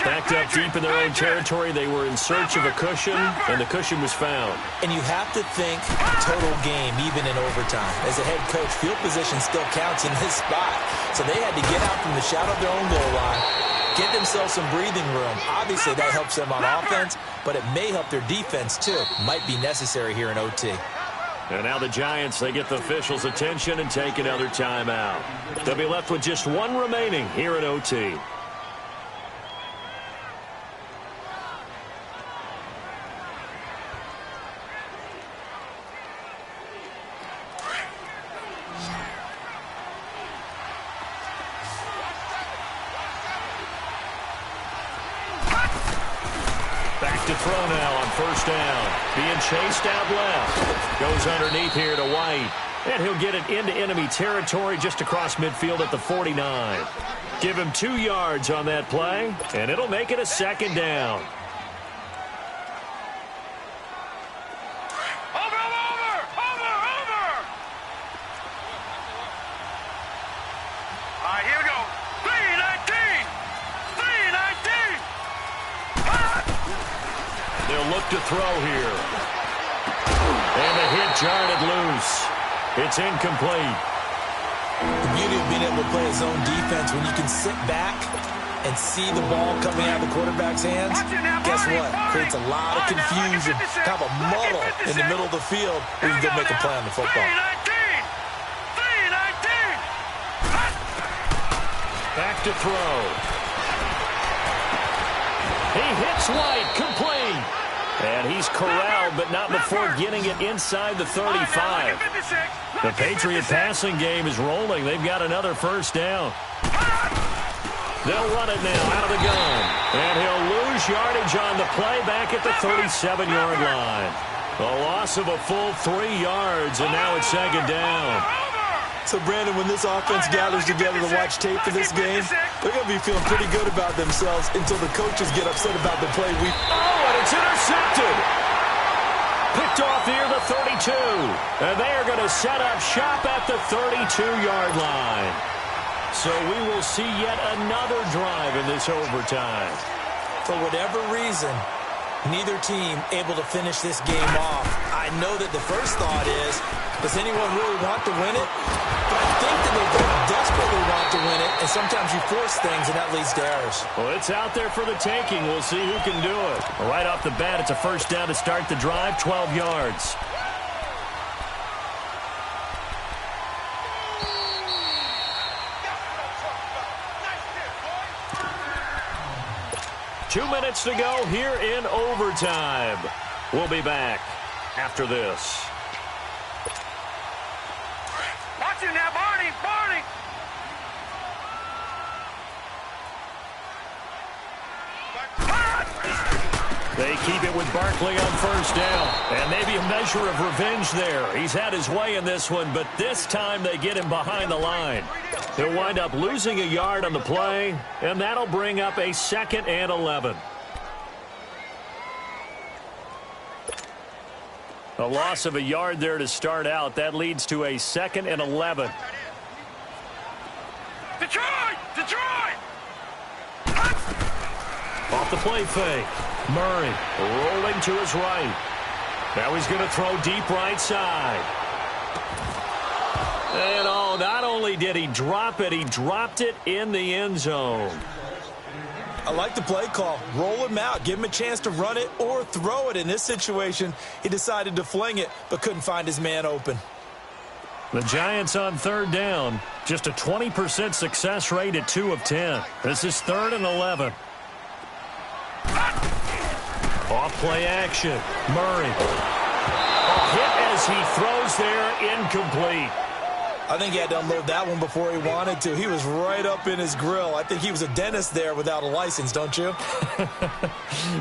Backed up deep in their own territory. They were in search of a cushion, and the cushion was found. And you have to think total game, even in overtime. As a head coach, field position still counts in this spot. So they had to get out from the shadow of their own goal line, get themselves some breathing room. Obviously, that helps them on offense, but it may help their defense, too. Might be necessary here in OT. And now the Giants, they get the officials' attention and take another timeout. They'll be left with just 1 remaining here in OT. throw now on first down. Being chased out left. Goes underneath here to White. And he'll get it into enemy territory just across midfield at the 49. Give him 2 yards on that play, and it'll make it a second down. Over! All right, here we go. 319! They'll look to throw here. And the hit jarred it loose. It's incomplete. The beauty of being able to play a zone defense when you can sit back and see the ball coming out of the quarterback's hands, guess what? Creates a lot of confusion, kind of a muddle in the middle of the field where you can go make a play on the football. 319! Back to throw. He hits White, complete. And he's corralled, but not before getting it inside the 35. The Patriot passing game is rolling. They've got another first down. They'll run it now out of the gun. And he'll lose yardage on the play back at the 37-yard line. A loss of a full 3 yards, and now it's second down. So, Brandon, when this offense gathers together to watch tape for this game, they're going to be feeling pretty good about themselves until the coaches get upset about the play. Oh, and it's intercepted. Picked off near the 32. And they are going to set up shop at the 32-yard line. So we will see yet another drive in this overtime. For whatever reason, neither team able to finish this game off. I know that the first thought is, does anyone really want to win it? But I think that they both desperately want to win it, and sometimes you force things, and that leads to errors. Well, it's out there for the taking. We'll see who can do it. Right off the bat, it's a first down to start the drive, 12 yards. Nice 2 minutes to go here in overtime. We'll be back after this. Watch it now, Barney! They keep it with Barkley on first down. And maybe a measure of revenge there. He's had his way in this one, but this time they get him behind the line. He'll wind up losing a yard on the play, and that'll bring up a 2nd and 11. A loss of a yard there to start out. That leads to a 2nd and 11. Detroit! Off the play fake. Murray rolling to his right. Now he's going to throw deep right side. And oh, not only did he drop it, he dropped it in the end zone. I like the play call. Roll him out. Give him a chance to run it or throw it. In this situation, he decided to fling it, but couldn't find his man open. The Giants on third down. Just a 20% success rate at 2 of 10. This is 3rd and 11. Off play action. Murray. A hit as he throws there, incomplete. I think he had to unload that one before he wanted to. He was right up in his grill. I think he was a dentist there without a license, don't you?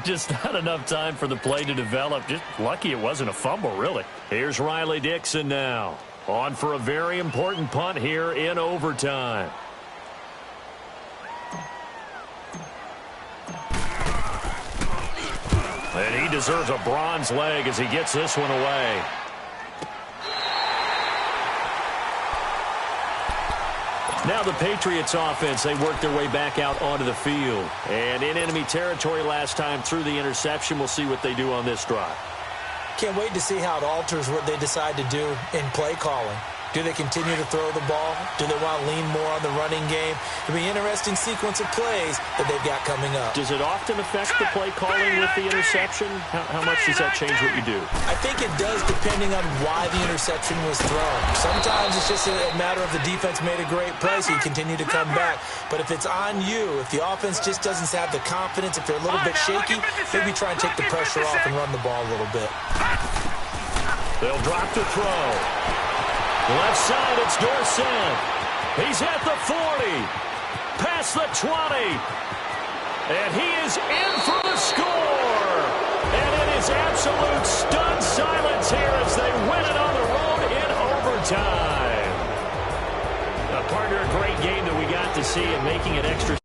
Just not enough time for the play to develop. Just lucky it wasn't a fumble, really. Here's Riley Dixon now. On for a very important punt here in overtime. And he deserves a bronze leg as he gets this one away. Now the Patriots offense, they work their way back out onto the field. And in enemy territory last time through the interception. We'll see what they do on this drive. Can't wait to see how it alters what they decide to do in play calling. Do they continue to throw the ball? Do they want to lean more on the running game? It'll be an interesting sequence of plays that they've got coming up. Does it often affect the play calling with the interception? How much does that change what you do? I think it does, depending on why the interception was thrown. Sometimes it's just a matter of the defense made a great play, so you continue to come back. But if it's on you, if the offense just doesn't have the confidence, if they're a little bit shaky, maybe try and take the pressure off and run the ball a little bit. They'll drop to throw. Left side, it's Dorsett. He's at the 40. Past the 20. And he is in for the score. is absolute stunned silence here as they win it on the road in overtime. Partner, a great game that we got to see and making it extra.